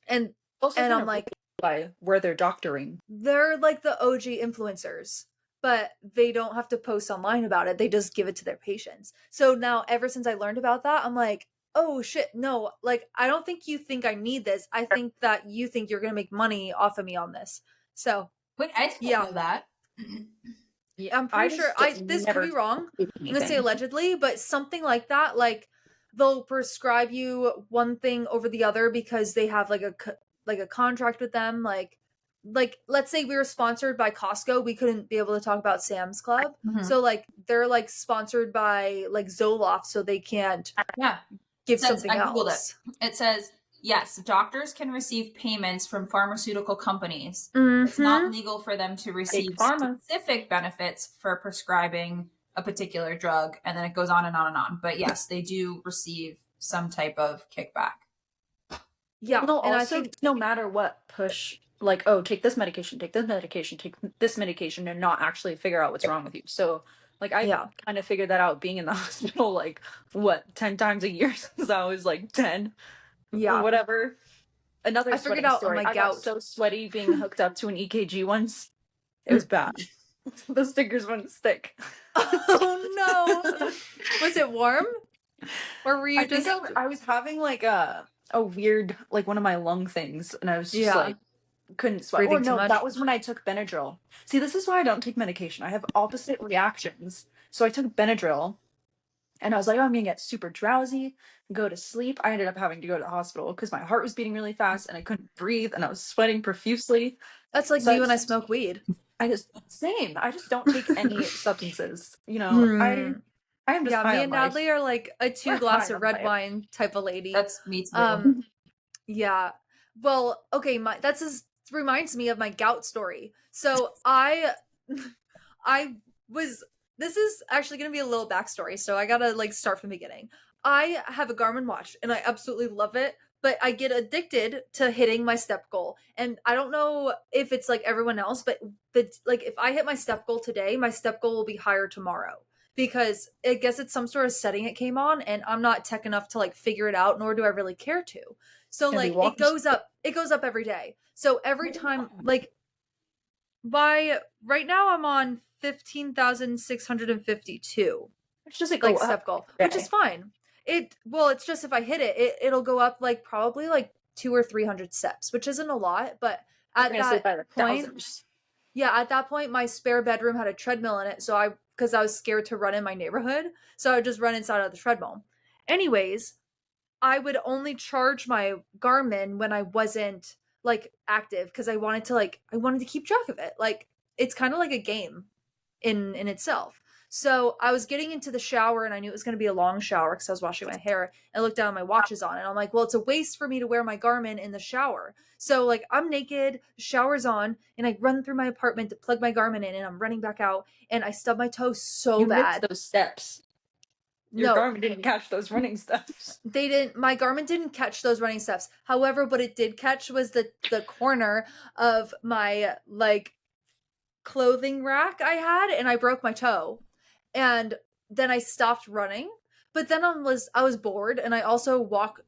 and Also and kind I'm of like, by where they're doctoring. they're like the OG influencers, but they don't have to post online about it. They just give it to their patients. So now ever since I learned about that, I'm like, oh shit, no, like I don't think you think I need this. I think that you think you're gonna make money off of me on this. So Wait, I didn't yeah, know that. Yeah, I'm I pretty sure just I this could never be wrong. did I'm gonna say anything. allegedly, but something like that. Like they'll prescribe you one thing over the other because they have like like a contract with them. Like let's say we were sponsored by Costco, we couldn't be able to talk about Sam's Club. Mhm. So like they're like sponsored by like Zoloft, so they can't Yeah. It give says, something I Googled it. else. It says, yes, doctors can receive payments from pharmaceutical companies. It's not Mm-hmm. legal for them to Big receive pharma. specific benefits for prescribing a particular drug. And then it goes on and on and on. But yes, they do receive some type of kickback. Yeah, Well, they'll and I also, think no matter what, push like, oh, take this medication, take this medication, take this medication, and not actually figure out what's wrong with you. So, like, I yeah, kind of figured that out being in the hospital, like, what, 10 times a year since I was like 10, yeah. whatever. Another I figured sweating out on story. my I got gout. so sweaty being hooked up to an EKG once. It was bad. The stickers wouldn't stick. Oh no. Was it warm? Or were I you think just I was having like a weird like one of my lung things, and I was just yeah, like couldn't sweat. Or breathing too no, that much? was when I took Benadryl. See, this is why I don't take medication. I have opposite reactions. So I took Benadryl, and I was like, oh, I'm gonna get super drowsy, go to sleep. I ended up having to go to the hospital because my heart was beating really fast and I couldn't breathe and I was sweating profusely. That's like So me when I smoke weed. I just same. I just don't take any substances. Hmm. I am just Yeah, high me on and life. Natalie are like a We're two high glass of on red life. wine type of lady. That's me too. Um, yeah. Well, okay, my that's just reminds me of my gout story. So I was this is actually gonna be a little backstory, so I gotta like start from the beginning. I have a Garmin watch and I absolutely love it, but I get addicted to hitting my step goal. And I don't know if it's like everyone else, but like if I hit my step goal today, my step goal will be higher tomorrow. Because I guess it's some sort of setting it came on, and I'm not tech enough to like figure it out, nor do I really care to. So And be like walking. it goes up every day. So every time like by right now I'm on 15,652 It's just like like go up step goal, which is day. fine. It's just if I hit it'll go up like probably like 2 or 300 steps, which isn't a lot, but We're at gonna say that by the point, thousands. yeah, at that point my spare bedroom had a treadmill in it, so I because I was scared to run in my neighborhood, so I would just run inside of the treadmill. Anyways, I would only charge my Garmin when I wasn't like active because I wanted to keep track of it. Like it's kind of like a game in itself. So I was getting into the shower and I knew it was going to be a long shower because I was washing my hair. And I looked down, my watch is on, and I'm like, well, it's a waste for me to wear my Garmin in the shower. So like I'm naked, shower's on, and I run through my apartment to plug my Garmin in, and I'm running back out, and I stub my toe so You missed bad. those steps. Your No, Garmin didn't catch those running steps. they didn't. My Garmin didn't catch those running steps. However, what it did catch was the corner of my like clothing rack I had, and I broke my toe. And then I stopped running. But then I was bored, and I walk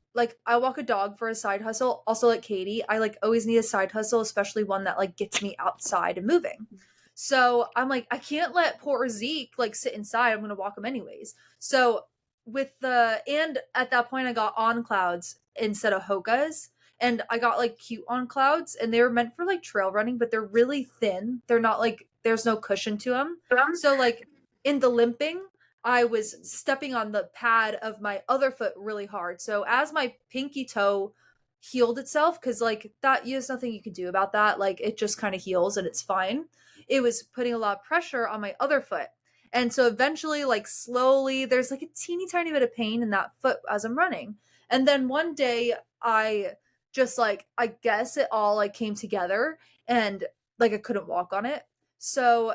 a dog for a side hustle. Also, like Katie, I like always need a side hustle, especially one that like gets me outside and moving. So I'm like, I can't let poor Zeke like sit inside. I'm gonna walk him anyways. So and at that point I got on clouds instead of Hokas. And I got like cute on clouds, and they were meant for like trail running, but they're really thin. They're not like there's no cushion to them. So like in the limping, I was stepping on the pad of my other foot really hard. So as my pinky toe healed itself, because like that, there's nothing you can do about that. Like it just kind of heals and it's fine. It was putting a lot of pressure on my other foot. And so eventually, like slowly, there's like a teeny tiny bit of pain in that foot as I'm running. And then one day, I just like, I guess it all like came together, and like I couldn't walk on it. So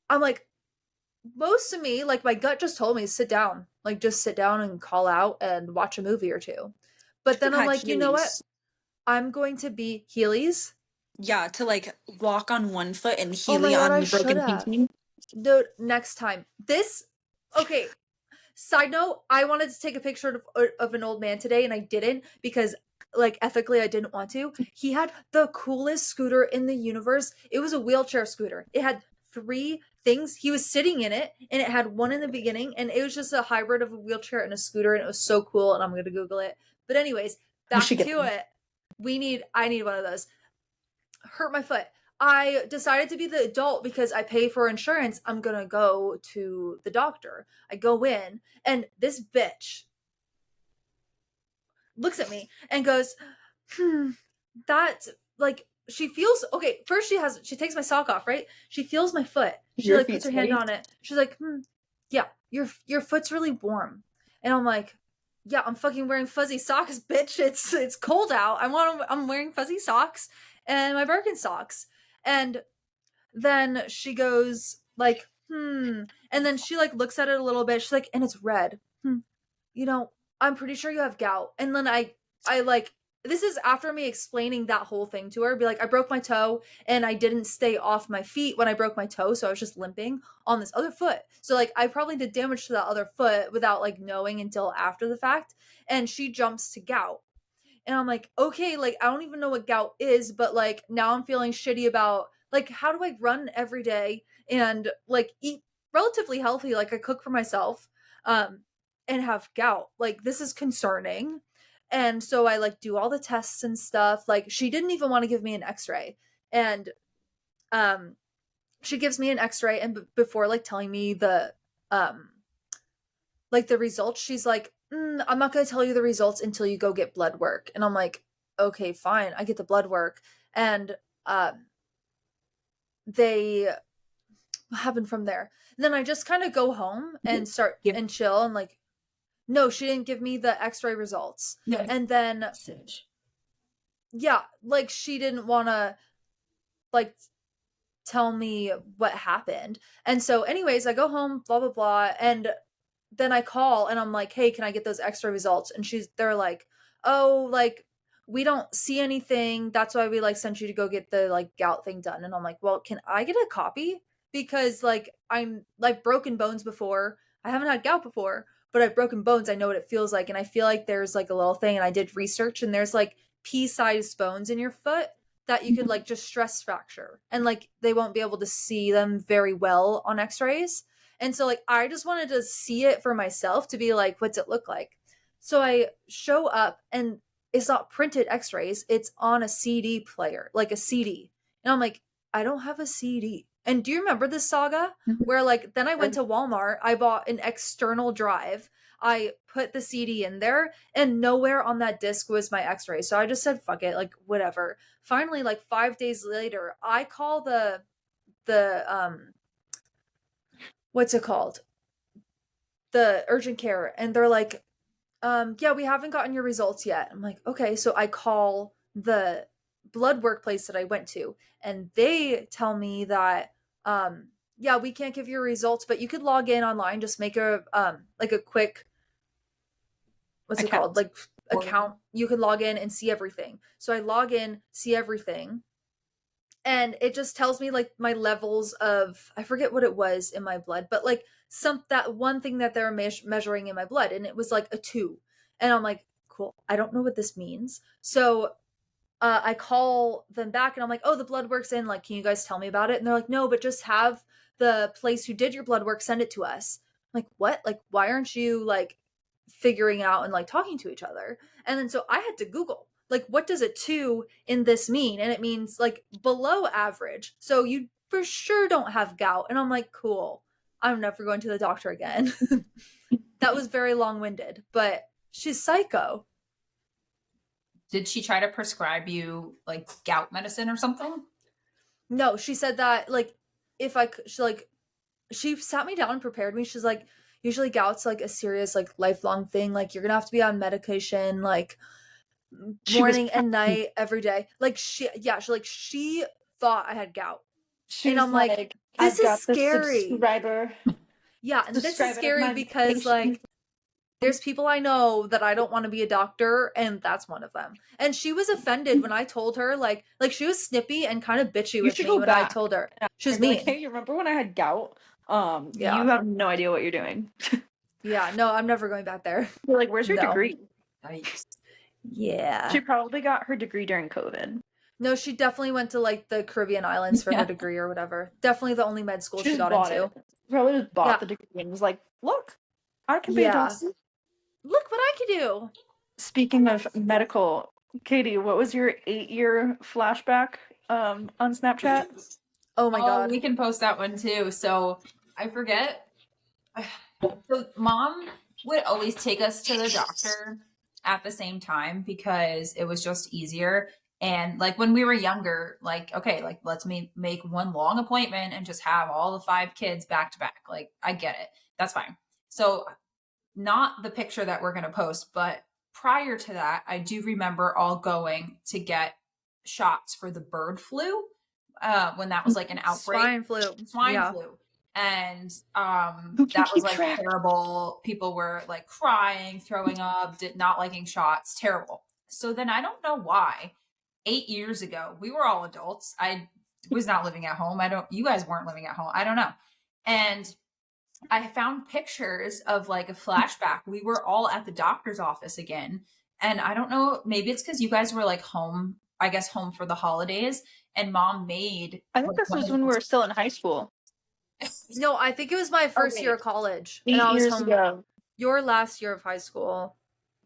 I'm like, most of me, like my gut just told me, sit down, like just sit down and call out and watch a movie or two. But Should then have I'm had like, you know what? Heelys. I'm going to be Heelys. Yeah, to like walk on one foot and Oh my Heely God, on I the should broken have. pinky. Dude, next time. Okay. Side note, I wanted to take a picture of an old man today, and I didn't because, like, ethically, I didn't want to. He had the coolest scooter in the universe. It was a wheelchair scooter. It had three things. He was sitting in it, and it had one in the beginning, and it was just a hybrid of a wheelchair and a scooter, and it was so cool. And I'm gonna Google it. But anyways, You back should get to them. it. I need one of those. Hurt my foot. I decided to be the adult because I pay for insurance. I'm gonna go to the doctor. I go in, and this bitch looks at me and goes, that like she feels okay. First, she takes my sock off, right? She feels my foot. She Your like puts feet her hand sweaty? on it. She's like, yeah, your foot's really warm. And I'm like, yeah, I'm fucking wearing fuzzy socks, bitch. It's cold out. I'm wearing fuzzy socks and my Birkenstocks. And then she goes like, and then she like looks at it a little bit. She's like, and it's red. You know, I'm pretty sure you have gout. And then I like, this is after me explaining that whole thing to her. Be like, I broke my toe and I didn't stay off my feet when I broke my toe, so I was just limping on this other foot. So like I probably did damage to that other foot without like knowing until after the fact. And she jumps to gout. And I'm like, okay, like I don't even know what gout is, but like now I'm feeling shitty about like how do I run every day and like eat relatively healthy, like I cook for myself, and have gout. Like this is concerning. And so I like do all the tests and stuff. Like she didn't even want to give me an x-ray. And um she gives me an x-ray, and before like telling me um the results, she's like, I'm not going to tell you the results until you go get blood work. And I'm like, okay, fine. I get the blood work. And they what happened from there? And then I just kind of go home and start Give and chill, and like, no, she didn't give me the x-ray results. Yeah. And then yeah, like she didn't want to like tell me what happened. And so anyways, I go home, blah blah blah, and then I call and I'm like, hey, can I get those extra results? And they're like, oh, like we don't see anything. That's why we like sent you to go get the like gout thing done. And I'm like, well, can I get a copy? Because like I'm like broken bones before. I haven't had gout before, but I've broken bones. I know what it feels like. And I feel like there's like a little thing, and I did research, and there's like pea-sized bones in your foot that you could like just stress fracture, and like they won't be able to see them very well on x-rays. And so like I just wanted to see it for myself to be like, what's it look like? So I show up, and it's not printed x-rays, it's on a CD player, like a CD. And I'm like, I don't have a CD. And do you remember this saga where like then I went to Walmart, I bought an external drive, I put the CD in there, and nowhere on that disc was my x-ray. So I just said fuck it, like whatever. Finally, like 5 days later, I call the what's it called? The urgent care, and they're like, yeah, we haven't gotten your results yet. I'm like, okay. So I call the blood work place that I went to, and they tell me that, yeah, we can't give you results, but you could log in online, just make a, like a quick, what's it called? Accounts. Like account. You can log in and see everything. So I log in, see everything, and it just tells me like my levels of, I forget what it was in my blood, but like some, that one thing that they're measuring in my blood, and it was like a 2. And I'm like, cool, I don't know what this means. So I call them back and I'm like, oh, the blood work's in, like, can you guys tell me about it? And they're like, no, but just have the place who did your blood work send it to us. I'm like, what? Like, why aren't you like figuring out and like talking to each other? And then so I had to Google, like, what does a 2 in this mean? And it means like below average. So you for sure don't have gout. And I'm like, cool, I'm never going to the doctor again. That was very long winded, but she's psycho. Did she try to prescribe you like gout medicine or something? No, she said that like if I she like she sat me down and prepared me. She's like, usually gout's like a serious like lifelong thing. Like you're gonna have to be on medication like She was morning and night every day. Like she thought I had gout. she And was I'm like, like, this I've is got the scary. Yeah, and this is subscriber of scary my because medication. like there's people I know that I don't want to be a doctor, and that's one of them. And she was offended when I told her, like she was snippy and kind of bitchy You with should me go when I back told her. She was and be like, mean. hey, you remember when I had gout? You Yeah. have no idea what you're doing. Yeah, no, I'm never going back there. You're like, where's your No. degree? Yikes. She Yeah. probably got her degree during COVID. No, she definitely went to like the Caribbean islands for her Yeah. degree or whatever. Definitely the only med school She she just got bought into. it. Probably just bought Yeah. the degree and was like, look, I can be a Yeah. doctor. Look what I could do. Speaking of medical, Katie, what was your 8-year flashback on Snapchat? Oh my Oh, god. we can post that one too. So I forget. So mom would always take us to the doctor at the same time because it was just easier. And like when we were younger, like, okay, like let's make one long appointment and just have all the 5 kids back to back. Like, I get it. That's fine. So, not the picture that we're going to post, but prior to that, I do remember all going to get shots for the bird flu when that was like an outbreak, Swine flu. swine Yeah. flu. And Who can that was keep like track? terrible. People were like crying, throwing up, did not liking shots, terrible. So then I don't know why 8 years ago, we were all adults. I was not living at home. You guys weren't living at home. I don't know. And I found pictures of like a flashback. We were all at the doctor's office again. And I don't know, maybe it's because you guys were like home, I guess home for the holidays. And mom made I think like this one was of when we those. were still in high school. No, I think it was my Oh, first year wait. of college, and Eight I was years home ago. your last year of high school.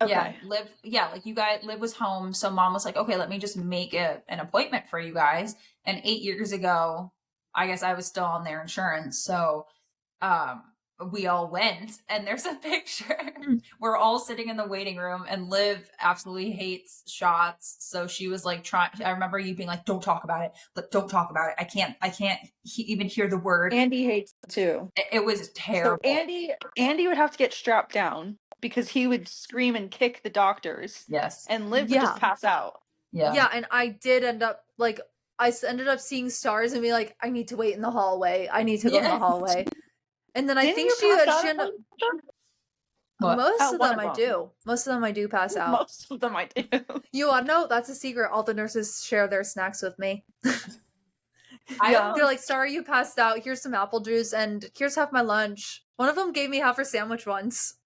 Yeah, Okay. like you guys, Liv was home. So mom was like, okay, let me just make an appointment for you guys. And 8 years ago, I guess I was still on their insurance. So um we all went, and there's a picture. We're all sitting in the waiting room, and Liv absolutely hates shots, so she was like trying. I remember you being like, don't talk about it, but don't talk about it. I can't even hear the word. Andy hates it too. It was So terrible. Andy would have to get strapped down because he would scream and kick the doctors, Yes. and Liv would just Yeah. pass out. Yeah. Yeah, and I did end up like ended up seeing stars and be like, I need to wait in the hallway. I need to go in the Yeah. hallway. And then I Didn't think you she pass out she at ended up, one of What? most At of one them of I them. do. Most of them I do pass out. Most of them I do. You want to know? That's a secret. All the nurses share their snacks with me. I Yeah. They're like, sorry you passed out. Here's some apple juice and here's half my lunch. One of them gave me half her sandwich once.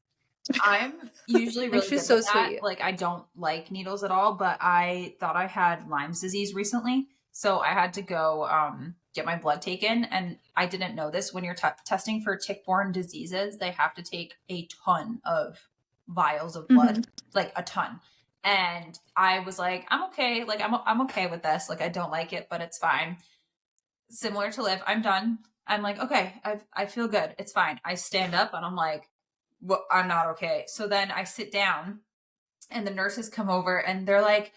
I'm usually Like, really she's good so with that. sweet. Like, I don't like needles at all, but I thought I had Lyme's disease recently. So I had to go get my blood taken. And I didn't know this. When you're testing for tick-borne diseases, they have to take a ton of vials of blood, like a ton. And I was like, I'm okay. Like, I'm okay with this. Like, I don't like it, but it's fine. Similar to Liv, I'm done. I'm like, okay, I feel good. It's fine. I stand up and I'm like, well, I'm not okay. So then I sit down, and the nurses come over and they're like,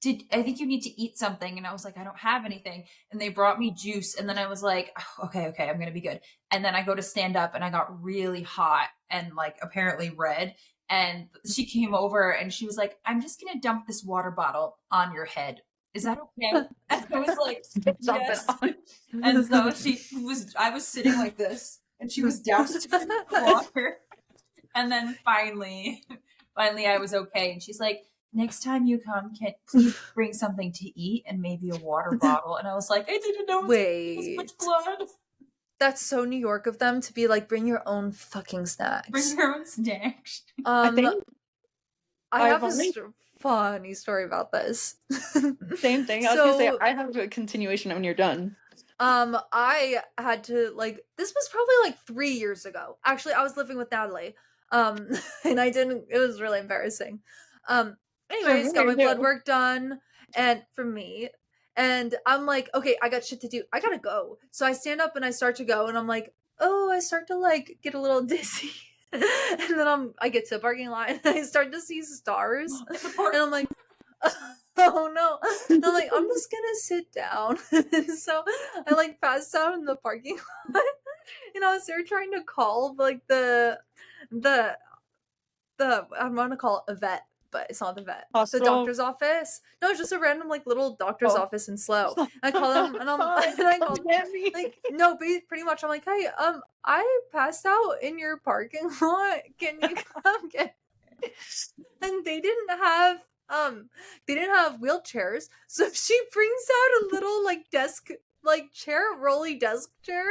I think you need to eat something. And I was like, I don't have anything. And they brought me juice. And then I was like, "Oh, okay, I'm going to be good." And then I go to stand up and I got really hot and like apparently red. And she came over and she was like, "I'm just going to dump this water bottle on your head. Is that okay?" And I was like, Spit something "Yes." on. And so I was sitting like this and she was doused in water. And then finally I was okay. And she's like, "Next time you come, can please bring something to eat and maybe a water bottle." And I was like, "I didn't know it was this much Wait. blood." That's so New York of them to be like, bring your own fucking Bring snacks. your own snacks. I Um, think I I've have a only funny story about this. same thing. I was gonna say So, I have a continuation when you're done. I had to like this was probably like 3 years ago. Actually, I was living with Natalie. And I didn't. It was really embarrassing. Um, For anyways, got me my blood too. work done, and for me, and I'm like, okay, I got shit to do. I gotta go. So I stand up and I start to go, and I'm like, oh, I start to like get a little dizzy. And then I get to the parking lot and I start to see stars. It's a And I'm like, oh no. And I'm like, I'm just gonna sit down. And so I like passed out in the parking lot. And I was there trying to call like the I'm gonna call it a vet, but it's not the vet. The Hospital. doctor's office. No, it's just a random like little doctor's Oh, office in Slow. And I call them and I'm fine. and I Come called get me. like no, pretty much I'm like, hey, I passed out in your parking lot. Can you come get me? And they didn't have wheelchairs, so she brings out a little like desk like chair, rolly desk chair,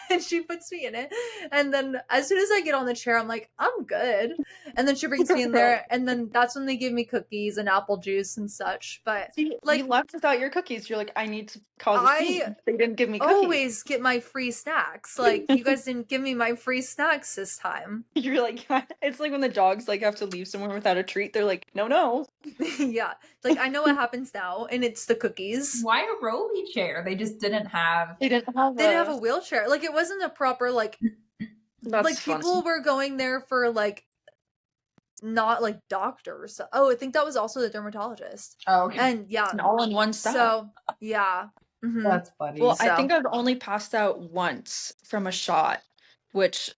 and she puts me in it. And then as soon as I get on the chair, I'm like, I'm good. And then she brings me in there, and then that's when they give me cookies and apple juice and such. But See, you like left without your cookies. You're like, I need to cause a I scene. They didn't give me cookies. always get my free snacks. Like you guys didn't give me my free snacks this time. You're like, it's like when the dogs like have to leave somewhere without a treat. They're like, no, no. Yeah. Like I know what happens now, and it's the cookies. Why a rolly chair? They just didn't have. They didn't have They didn't have a. a wheelchair. Like it wasn't a proper That's like funny. people were going there for like not like doctors. Oh, I think that was also the dermatologist. Oh, okay. And yeah, It's an all-in-one stop. so yeah. Mhm. That's funny. Well, I So think I've only passed out once from a shot, which,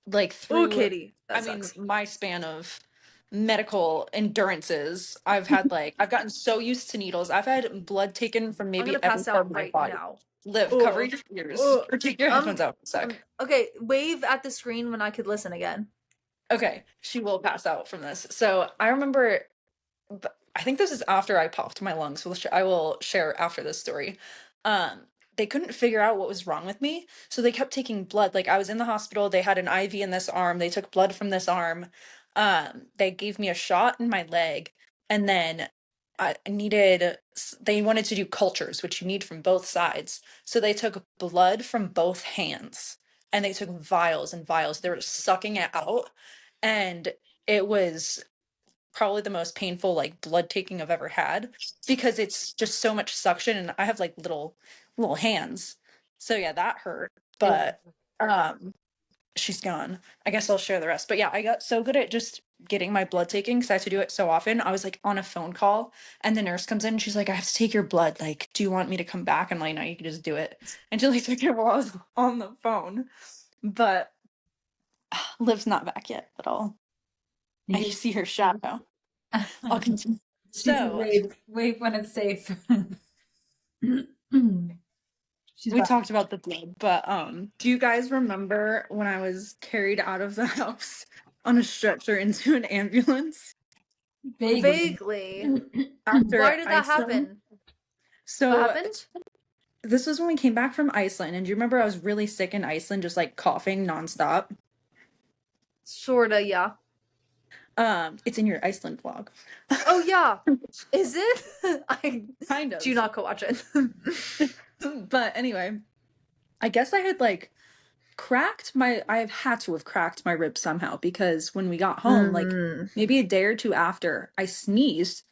like, oh, through, Katie, that I mean, sucks. my span of medical endurances, I've had I've gotten so used to needles. I've had blood taken from I'm maybe gonna every pass part out of my right body. now. Liv, cover Oh, your ears oh, or take your headphones out for a sec. okay. Wave at the screen when I could listen again. Okay, she will pass out from this. So I remember, I think this is after I popped my lungs. I will share after this story. Um, they couldn't figure out what was wrong with me, so they kept taking blood. Like I was in the hospital, they had an IV in this arm, they took blood from this arm. They gave me a shot in my leg, and then they wanted to do cultures, which you need from both sides. So they took blood from both hands, and they took vials and vials. They were sucking it out, and it was probably the most painful like blood taking I've ever had because it's just so much suction and I have like little hands. So yeah, that hurt. But she's gone. I guess I'll share the rest. But yeah, I got so good at just getting my blood taken because I had to do it so often. I was like on a phone call and the nurse comes in and she's like, I have to take your blood. Like, do you want me to come back? I'm like, no, you can just do it. And she like took it while I was on the phone. But Liv's not back yet at all. I just see her shadow. I'll continue. She said, So wave when it's safe. She's we back. talked about the blood, but do you guys remember when I was carried out of the house on a stretcher into an ambulance Vaguely. after Why did that Iceland? happen? So What happened? this was when we came back from Iceland, and do you remember I was really sick in Iceland, just like coughing nonstop? Sorta, yeah. It's in your Iceland vlog. Oh yeah. Is it? I Kind of. do not go watch it. But anyway, I guess I had I have had to have cracked my ribs somehow because when we got home, like Mhm. maybe a day or two after, I sneezed.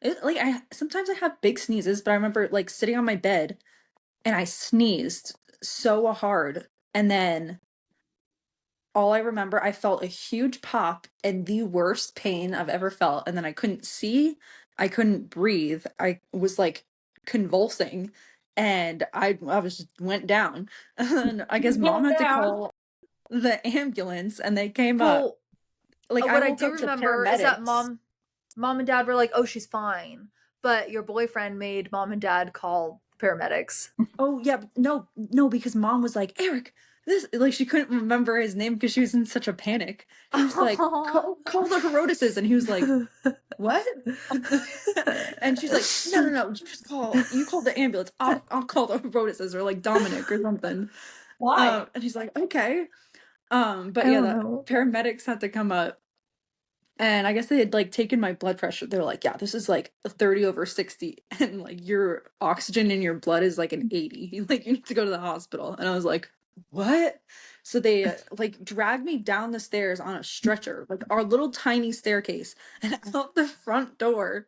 I sometimes I have big sneezes, but I remember like sitting on my bed and I sneezed so hard, and then all I remember, I felt a huge pop and the worst pain I've ever felt, and then I couldn't see, I couldn't breathe. I was like convulsing, and I was just went down. And I guess mom had to Yeah. call the ambulance, and they came up. Well, Like I what I woke do up to remember is that paramedics. mom and dad were like, "Oh, she's fine," but your boyfriend made mom and dad call paramedics. Oh yeah, no, because mom was like, Eric, this like she couldn't remember his name because she was in such a panic. She was like, call the Herodotus, and he was like, what? And she's like, no, you call the ambulance. I'll call the Herodotus or like Dominic or something. Why? And he's like, okay. I But yeah, don't the know. paramedics had to come up. And I guess they had like taken my blood pressure. They're like, yeah, this is like a 30 over 60, and like your oxygen in your blood is like an 80. Like you need to go to the hospital. And I was like, what? So they like dragged me down the stairs on a stretcher, like our little tiny staircase, and out the front door.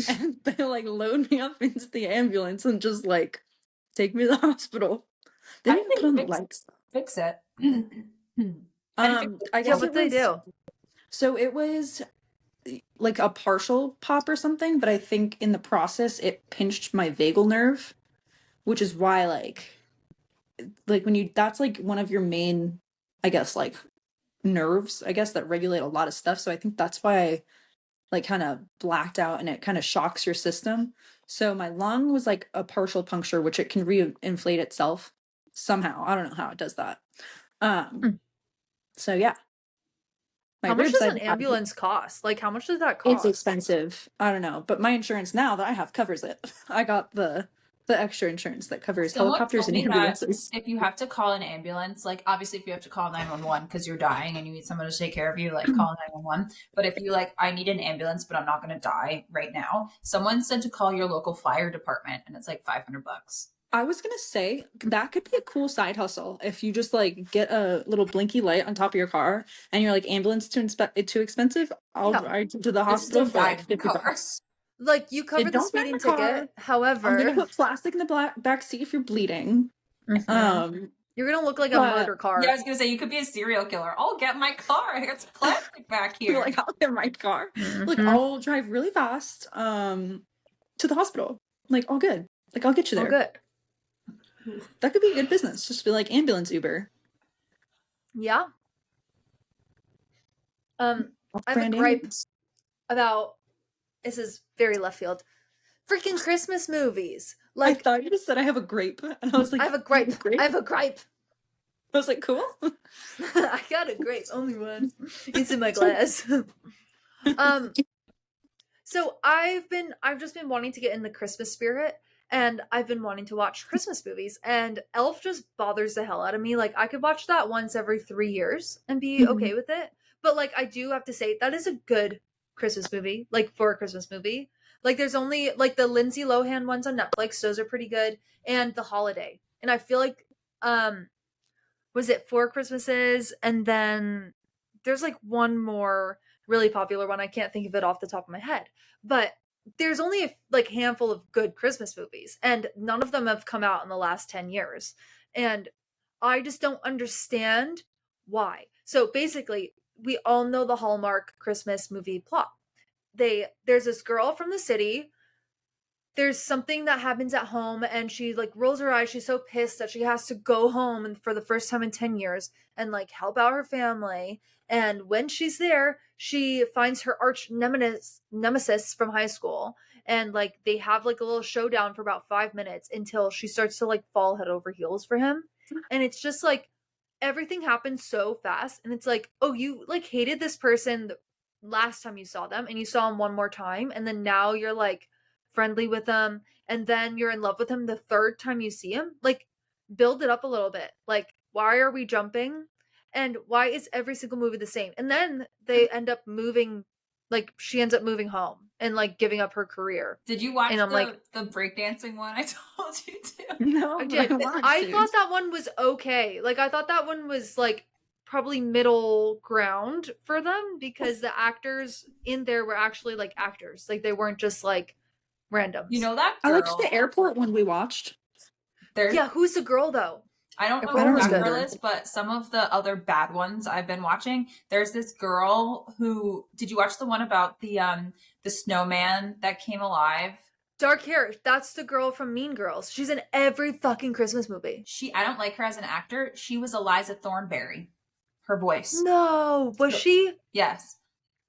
And they like load me up into the ambulance and just like take me to the hospital. They How didn't did even put they on the lights. fix it? How did you fix I Yeah, guess it? what it they was do? so it was like a partial pop or something, but I think in the process it pinched my vagal nerve, which is why like when you that's like one of your main, I guess, like nerves, I guess, that regulate a lot of stuff. So I think that's why I like kind of blacked out and it kind of shocks your system. So my lung was like a partial puncture, which it can re-inflate itself somehow. I don't know how it does that. Um, Hmm. so yeah, my How much ribs does I've an had. ambulance cost? Like, how much does that It's cost? expensive. I don't know, but my insurance now that I have covers it. I got the extra insurance that covers Someone helicopters told and me that ambulances. if you have to call an ambulance, like obviously if you have to call 911 because you're dying and you need someone to take care of you, like call 911. But if you like, I need an ambulance, but I'm not going to die right now. Someone said to call your local fire department, and it's like $500. I was gonna say that could be a cool side hustle if you just like get a little blinky light on top of your car and you're like ambulance too expensive. I'll Yeah. ride you to the Just hospital don't for die like in your 50 car. bucks. Like, you Yeah, cover the don't die in speeding the car. ticket. I'm gonna However, put plastic in the back seat if you're bleeding. mhm, Um, you're gonna look like a but murder Yeah, I car. was going to say, you could be a serial killer. I'll get my car. I got some plastic back here. like I'll get my car. Like Hmm. I'll drive really fast to the hospital. Like all good. Like I'll get you Oh, there. good. That could be a good business. Just be like ambulance Uber. Yeah. I have a Brand gripe ambulance. about, this is very left field. Freaking Christmas movies. I Like, thought you just said I have a grape, and I was I like, have a you have gripe. a grape? I have a gripe. I was like, cool. I got a grape, only one. It's in my glass. um, so I've just been wanting to get in the Christmas spirit, and I've been wanting to watch Christmas movies, and Elf just bothers the hell out of me. Like, I could watch that once every 3 years and be Mhm. okay with it. But like, I do have to say that is a good Christmas movie. Like, for a Christmas movie, like there's only like the Lindsay Lohan ones on Netflix; those are pretty good, and The Holiday. And I feel like was it Four Christmases, and then there's like one more really popular one. I can't think of it off the top of my head, but there's only a like handful of good Christmas movies, and none of them have come out in the last 10 years. And I just don't understand why. So basically, we all know the Hallmark Christmas movie plot. There's this girl from the city, there's something that happens at home, and she like rolls her eyes, she's so pissed that she has to go home and for the first time in 10 years and like help out her family. And when she's there, she finds her arch nemesis from high school, and like they have like a little showdown for about 5 minutes until she starts to like fall head over heels for him. And it's just like everything happens so fast, and it's like, oh, you like hated this person the last time you saw them, and you saw him one more time, and then now you're like friendly with him, and then you're in love with him the third time you see him. Like, build it up a little bit. Like, why are we jumping? And why is every single movie the same? And then they end up moving, like she ends up moving home and like giving up her career. Did you watch And I'm like, the breakdancing one I told you to? I No, but did. I want I to. thought that one was okay. Like, I thought that one was like probably middle ground for them, because the actors in there were actually like actors. Like, they weren't just like You randoms. know that I liked girl? the airport one we watched. There's Yeah, who's the girl though? I don't know Airport I who one don't was that good. girl remember. is, but some of the other bad ones I've been watching. There's this girl who did you watch the one about the snowman that came alive. Dark hair. That's the girl from Mean Girls. She's in every fucking Christmas movie. I don't like her as an actor. She was Eliza Thornberry. Her voice. No, was she? Yes.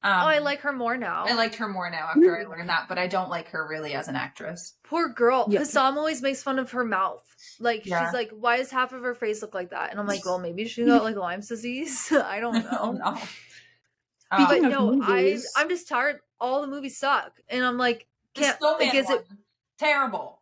Oh, I like her more now. I liked her more now after I learned that, but I don't like her really as an actress. Poor girl. Yeah. Hassam always makes fun of her mouth. Like, Yeah. she's like, why does half of her face look like that? And I'm like, well, maybe she got like Lyme's disease. I don't know. Oh, no. But Speaking of no, movies, I'm just tired. All the movies suck. And I'm like, The can't, snowman like, is one, it, terrible.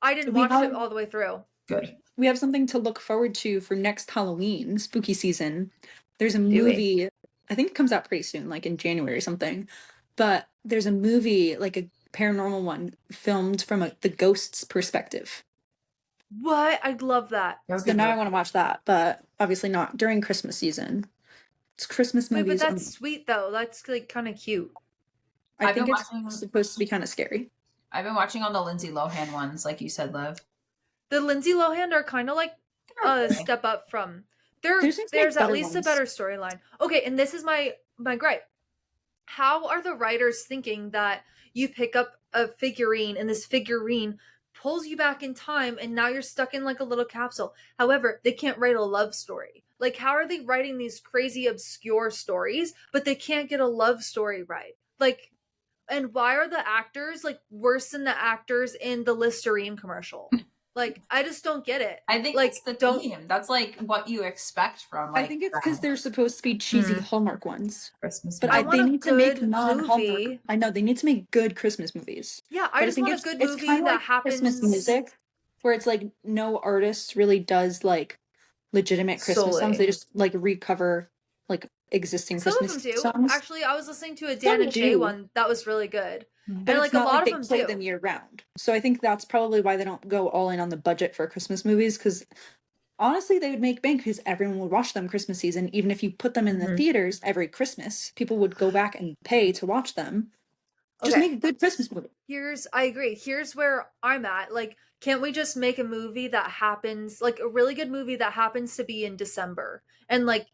I didn't We watch have- it all the way through. Good. we have something to look forward to for next Halloween, spooky season. There's a we? movie, I think it comes out pretty soon, like in January or something. But there's a movie, like a paranormal one, filmed from the ghost's perspective. What? I'd love that. So now I want to watch that, but obviously not during Christmas season. It's Christmas Wait, but movies. that's sweet though. That's like kind of cute. I I've think been it's watching- supposed to be kind of scary. I've been watching all the Lindsay Lohan ones, like you said, Liv. The Lindsay Lohan are kind of like a Okay. step up from. There's There's at better least a ones. better storyline. Okay, and this is my gripe. How are the writers thinking that you pick up a figurine and this figurine pulls you back in time and now you're stuck in like a little capsule? However, they can't write a love story. Like, how are they writing these crazy obscure stories, but they can't get a love story right? Like, and why are the actors like worse than the actors in the Listerine commercial? Like, I just don't get it. I think Like, that's the don't- theme. That's like what you expect from. Like, I think it's because they're supposed to be cheesy Hallmark ones. Christmas. But I movies. want they a need to make good non-Hallmark. movie. I know they need to make good Christmas movies. Yeah, But I just think want a good it's movie kinda that like happens. Christmas music, where it's like no artist really does like legitimate Christmas songs. Solely. They just like recover like existing Some of Christmas them do. songs. Actually, I was listening to a Dan and Shay do. one that was really good. But and it's like a not lot like of they them play do. them year round. So I think that's probably why they don't go all in on the budget for Christmas movies, because honestly they would make bank because everyone would watch them Christmas season. Even if you put them in the Mhm. theaters every Christmas, people would go back and pay to watch them. Just Okay. make a good Christmas movie. I agree. Here's where I'm at. Like, can't we just make a movie that happens, like a really good movie that happens to be in December and like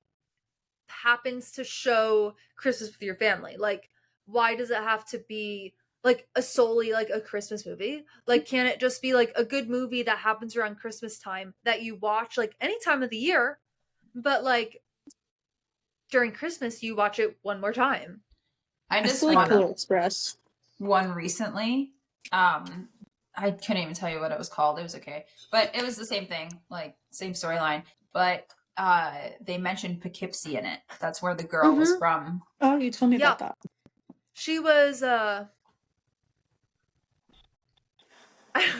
happens to show Christmas with your family? Like, why does it have to be like a solely like a Christmas movie? Like, can it just be like a good movie that happens around Christmas time that you watch like any time of the year, but like during Christmas you watch it one more time? I I just feel like watched Polar Express. one recently. I couldn't even tell you what it was called. It was okay, but it was the same thing, like same storyline. But they mentioned Poughkeepsie in it. That's where the girl was from. Oh, you told me Yeah. about that. She was I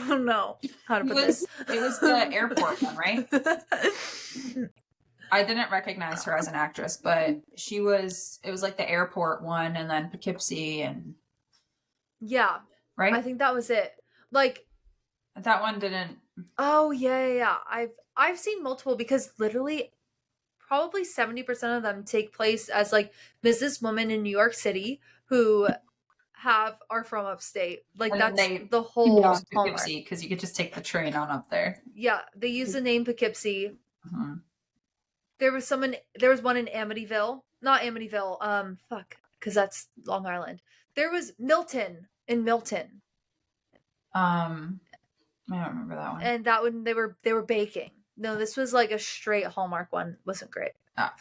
don't know how to It put was, this. it was the airport one, right? I didn't recognize her as an actress, but it was like the airport one and then Poughkeepsie and Yeah, right? I think that was it. Like, That one didn't. oh yeah. I've seen multiple because literally probably 70% of them take place as like businesswomen in New York City who are from upstate. Like, And that's they the whole Yeah. hallmark. Poughkeepsie because you could just take the train on up there. Yeah, they use the name Poughkeepsie. Mhm. There was one in Amityville. Not Amityville. Because that's Long Island. There was Milton in Milton. I don't remember that one. And that one they were baking. No, this was like a straight Hallmark one. Wasn't great. Ah.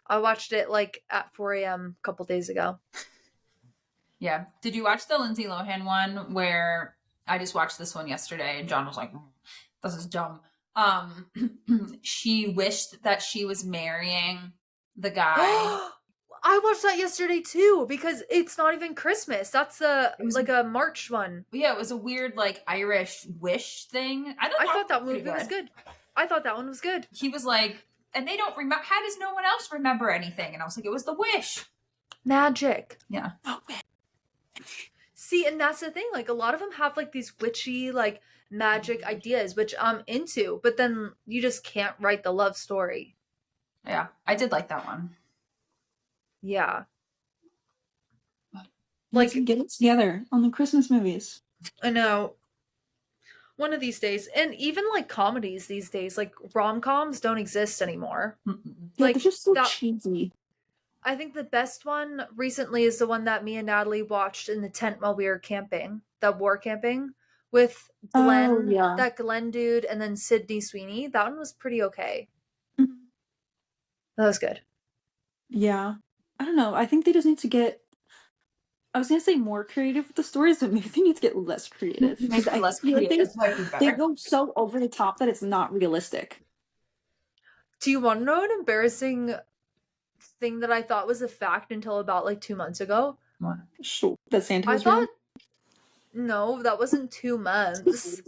I watched it like at 4 a.m. a couple days ago. Yeah. Did you watch the Lindsay Lohan one where I just watched this one yesterday and John was like, this is dumb. She wished that she was marrying the guy. I watched that yesterday too because it's not even Christmas. That's It was- like a March one. Yeah, it was a weird like Irish wish thing. I I thought that it was movie pretty was good. I thought that one was good. He was like, and they don't remember. How does no one else remember anything? And I was like, it was the wish. Magic. Yeah. See, and that's the thing. Like, a lot of them have like these witchy, like magic ideas, which I'm into, but then you just can't write the love story. Yeah, I did like that one. Yeah. Like, Like, get it together on the Christmas movies. I know. One of these days. And even like comedies these days, like rom-coms don't exist anymore. Mm-mm. Yeah, Like, they're just so that- cheesy. I think the best one recently is the one that me and Natalie watched in the tent while we were camping, that war camping with Oh Glenn, yeah. that Glenn dude, and then Sydney Sweeney. That one was pretty okay. Mhm. That was good. Yeah. I don't know. I think they just need to get. I was gonna say more creative with the stories, but maybe they need to get less creative Make because it I less feel like creative might be they better. go so over the top that it's not realistic. Do you want to know an embarrassing thing that I thought was a fact until about like 2 months ago? What? Sure. That Santa I was real. thought, no, that wasn't 2 months.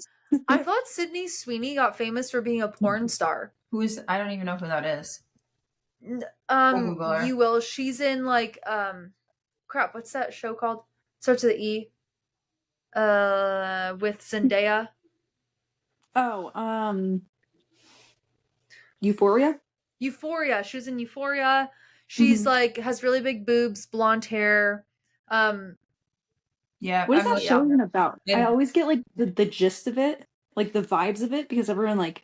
I thought Sydney Sweeney got famous for being a porn star. Who's? I don't even know who that is. We'll Google her. You will. She's in like crap, what's that show called? Starts with an E. With Zendaya. Oh, Euphoria. Euphoria. She was in Euphoria. She's Mhm. like has really big boobs, blonde hair. Yeah, What is I'm that looking. show even about? I And always get like the gist of it, like the vibes of it, because everyone like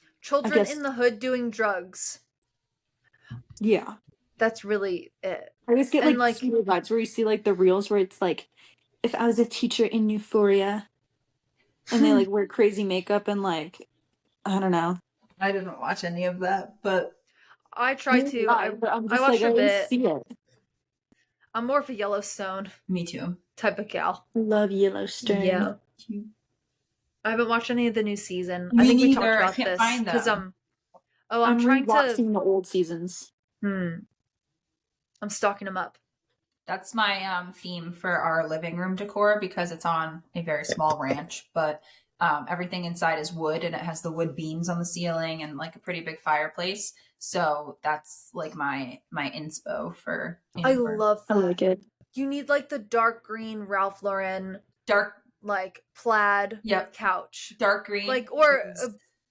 I Children guess in the Hood doing drugs. yeah. That's really it. I always get And like like school vibes where you see like the reels where it's like if I was a teacher in Euphoria and they like wear crazy makeup and like I don't know. I didn't watch any of that, but I try Neither to. did but I'm I just like watched I a always bit. see it. I'm more of a Yellowstone me too. type of gal. I love Yellowstone. Yeah. I haven't watched any of the new season. I Me think we talked neither. I about can't this find because them. I'm I'm trying to. rewatching the old seasons. I'm stocking them up. That's my theme for our living room decor because it's on a very small ranch, but everything inside is wood and it has the wood beams on the ceiling and like a pretty big fireplace. So that's like my inspo for I love I that. like it. You need like the dark green Ralph Lauren dark. like plaid Yep. couch, Dark green, like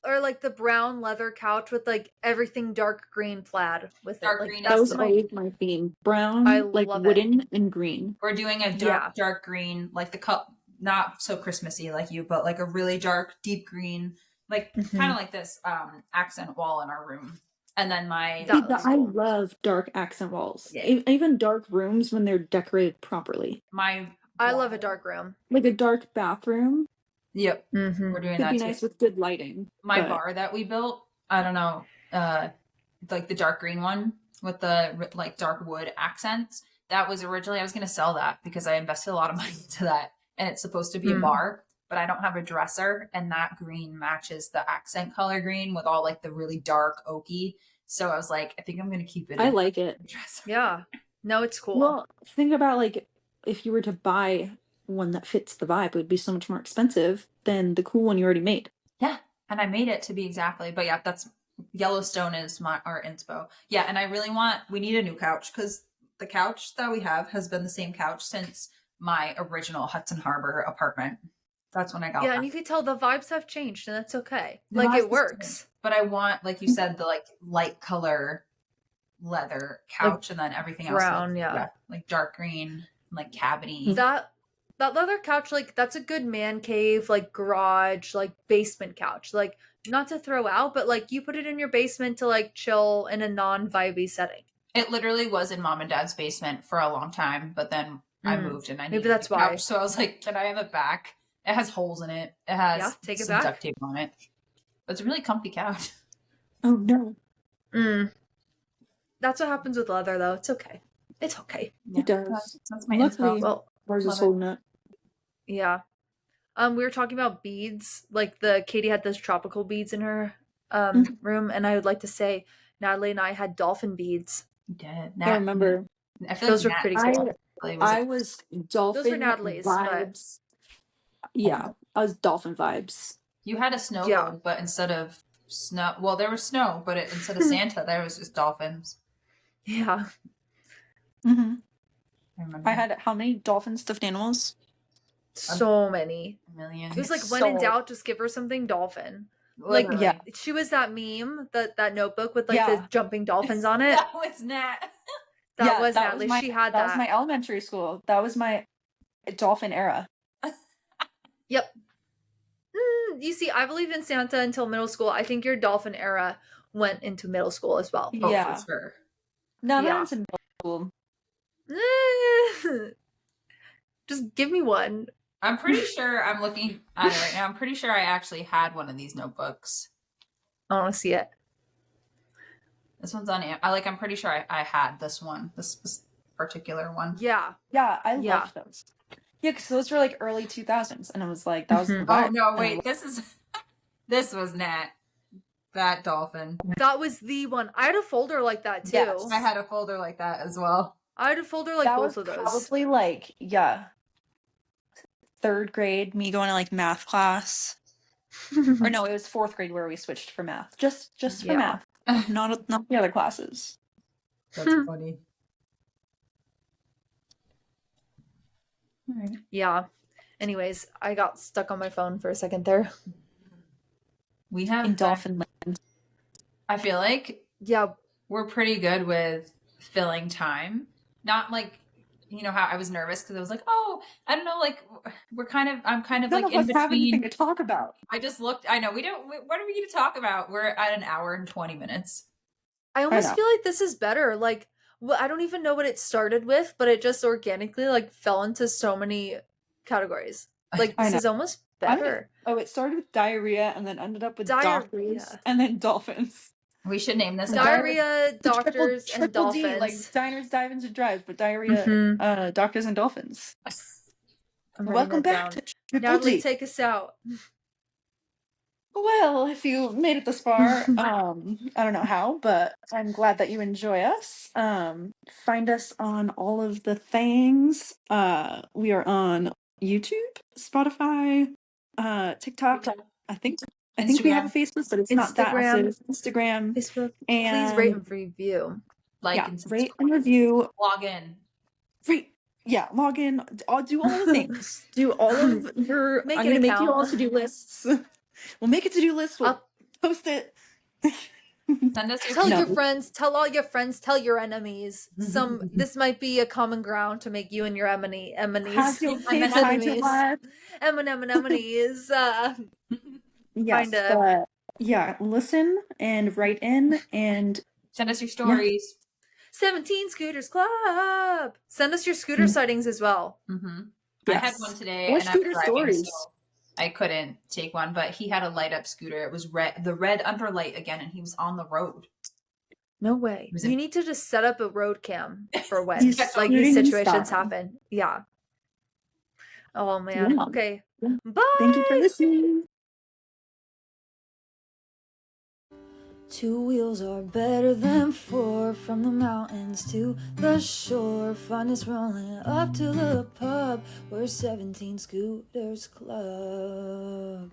or like the brown leather couch with like everything dark green plaid with Dark it. Like green That was is always my theme. Brown, I like love it. wooden and green. We're doing a dark green, like the cup, not so Christmassy like you, but like a really dark, deep green, like kind of like this accent wall in our room. And then my That looks I cool. love dark accent walls. Yeah. Even dark rooms when they're decorated properly. I love a dark room. Like a dark bathroom Yep. Mm-hmm. We're doing could that be too. nice with good lighting. My but- bar that we built, I don't know, like the dark green one with the like dark wood accents. That was originally, I was going to sell that because I invested a lot of money into that and it's supposed to be a bar, but I don't have a dresser and that green matches the accent color green with all like the really dark oaky. So I was like, I think I'm going to keep it. I like it. Dresser. Yeah. No, it's cool. Well, think about like if you were to buy one that fits the vibe, it would be so much more expensive than the cool one you already made. Yeah. And I made it to be exactly, but yeah, that's Yellowstone is our inspo. Yeah. And I really we need a new couch because the couch that we have has been the same couch since my original Hudson Harbor apartment. That's when I got and you could tell the vibes have changed and that's okay. Like vibes it works. but I want, like you said, the like light color leather couch and then everything brown, else like dark green, like cabiny. That leather couch, like that's a good man cave, like garage, like basement couch. Like not to throw out, but like you put it in your basement to like chill in a non-vibey setting. It literally was in mom and dad's basement for a long time, but then I moved and I needed that's a couch, why. so I was like, can I have it back? It has holes in it. It has take it some back. duct tape on it. But it's a really comfy couch. Oh no. That's what happens with leather though. It's okay. It's okay. Yeah, It does. that's my Luckily, inspo. Well, ours is love it. holding up. yeah. We were talking about beads. Like Katie had those tropical beads in her room, and I would like to say Natalie and I had dolphin beads. You did. I remember. I feel Those like were pretty cool. I was dolphin Natalie's, vibes. Yeah, I was dolphin vibes. You had a snow globe, but instead of snow, well, there was snow, but instead of Santa, there was just dolphins. Yeah. Mm-hmm. I remember. I had how many dolphin stuffed animals? So many. A million. It was like when in doubt, just give her something dolphin. Like Literally. she was that meme, that notebook with like the jumping dolphins on it. That was Nat. That was Natalie. She had that. That was my elementary school. That was my dolphin era. Yep. You see, I believe in Santa until middle school. I think your dolphin era went into middle school as well. Oh, Yeah. for sure. No, Yeah. that's in middle school. Just give me one. I'm pretty sure I'm looking at it right now. I'm pretty sure I actually had one of these notebooks. I want to see it. This one's on. I'm pretty sure I had this one. This particular one. Yeah. Yeah, I Yeah. loved those. Yeah, because those were like early 2000s, and I was like, that was the Mhm. vibe. Oh no! and I Wait, this is this was Nat. That dolphin. That was the one. I had a folder like that too. Yes. I had a folder like that as well. I had a folder like that both was of those. probably like, yeah, 3rd grade, me going to like math class. Or no, it was 4th grade where we switched for math. Just for Yeah. math. Not the other classes. That's funny. All right. Yeah. Anyways, I got stuck on my phone for a second there. We have In Dolphin Land. I feel like Yeah. we're pretty good with filling time. Not like, you know how I was nervous because I was like, oh, I don't know, like I'm kind of None like of in us have anything between. to talk about. I just looked. I know we don't. What are we going to talk about? We're at 1 hour and 20 minutes. I almost know. feel like this is better. Like, I don't even know what it started with, but it just organically like fell into so many categories. Like, I this know. is almost I mean, better. it started with diarrhea and then ended up with Diarrhea. doctors and then dolphins. We should name this. Diarrhea, The doctors, and triple D, like dolphins. diners, dive-ins, and drives, but diarrhea, Mhm. doctors and dolphins. I'm writing Welcome that back down. to Triple Natalie, D. take us out. Well, if you made it this far, I don't know how, but I'm glad that you enjoy us. Find us on all of the things. We are on YouTube, Spotify, TikTok. I think we have a Facebook, but it's not that Instagram. active. Instagram, Facebook. and Please rate and review. Like yeah, and rate subscribe. and review. Log in. Log in. I'll do all the things. Do all of your. Make I'm an gonna make you account. all to-do lists. We'll make a to-do list. We'll post it. Send us your Tell No. your friends, tell all your friends, tell your enemies. This might be a common ground to make you and your enemies. Has your pig hide your life? Enemies. Yes, Kinda. but yeah, listen and write in and Send us your stories. 17 Scooters Club. Send us your scooter sightings as well. Mm-hmm. yes. I had one today, Or and I was scooter driving, stories. so I couldn't take one. But he had a light up scooter. It was red, the red underlight again, and he was on the road. No way. Was You it- need to just set up a road cam for when He's like these scooting in situations style. happen. Yeah. Oh man. Yeah. Okay. Yeah. Bye. Thank you for listening. 2 wheels are better than 4. From the mountains to the shore, find us rolling up to the pub. We're 17 Scooters Club.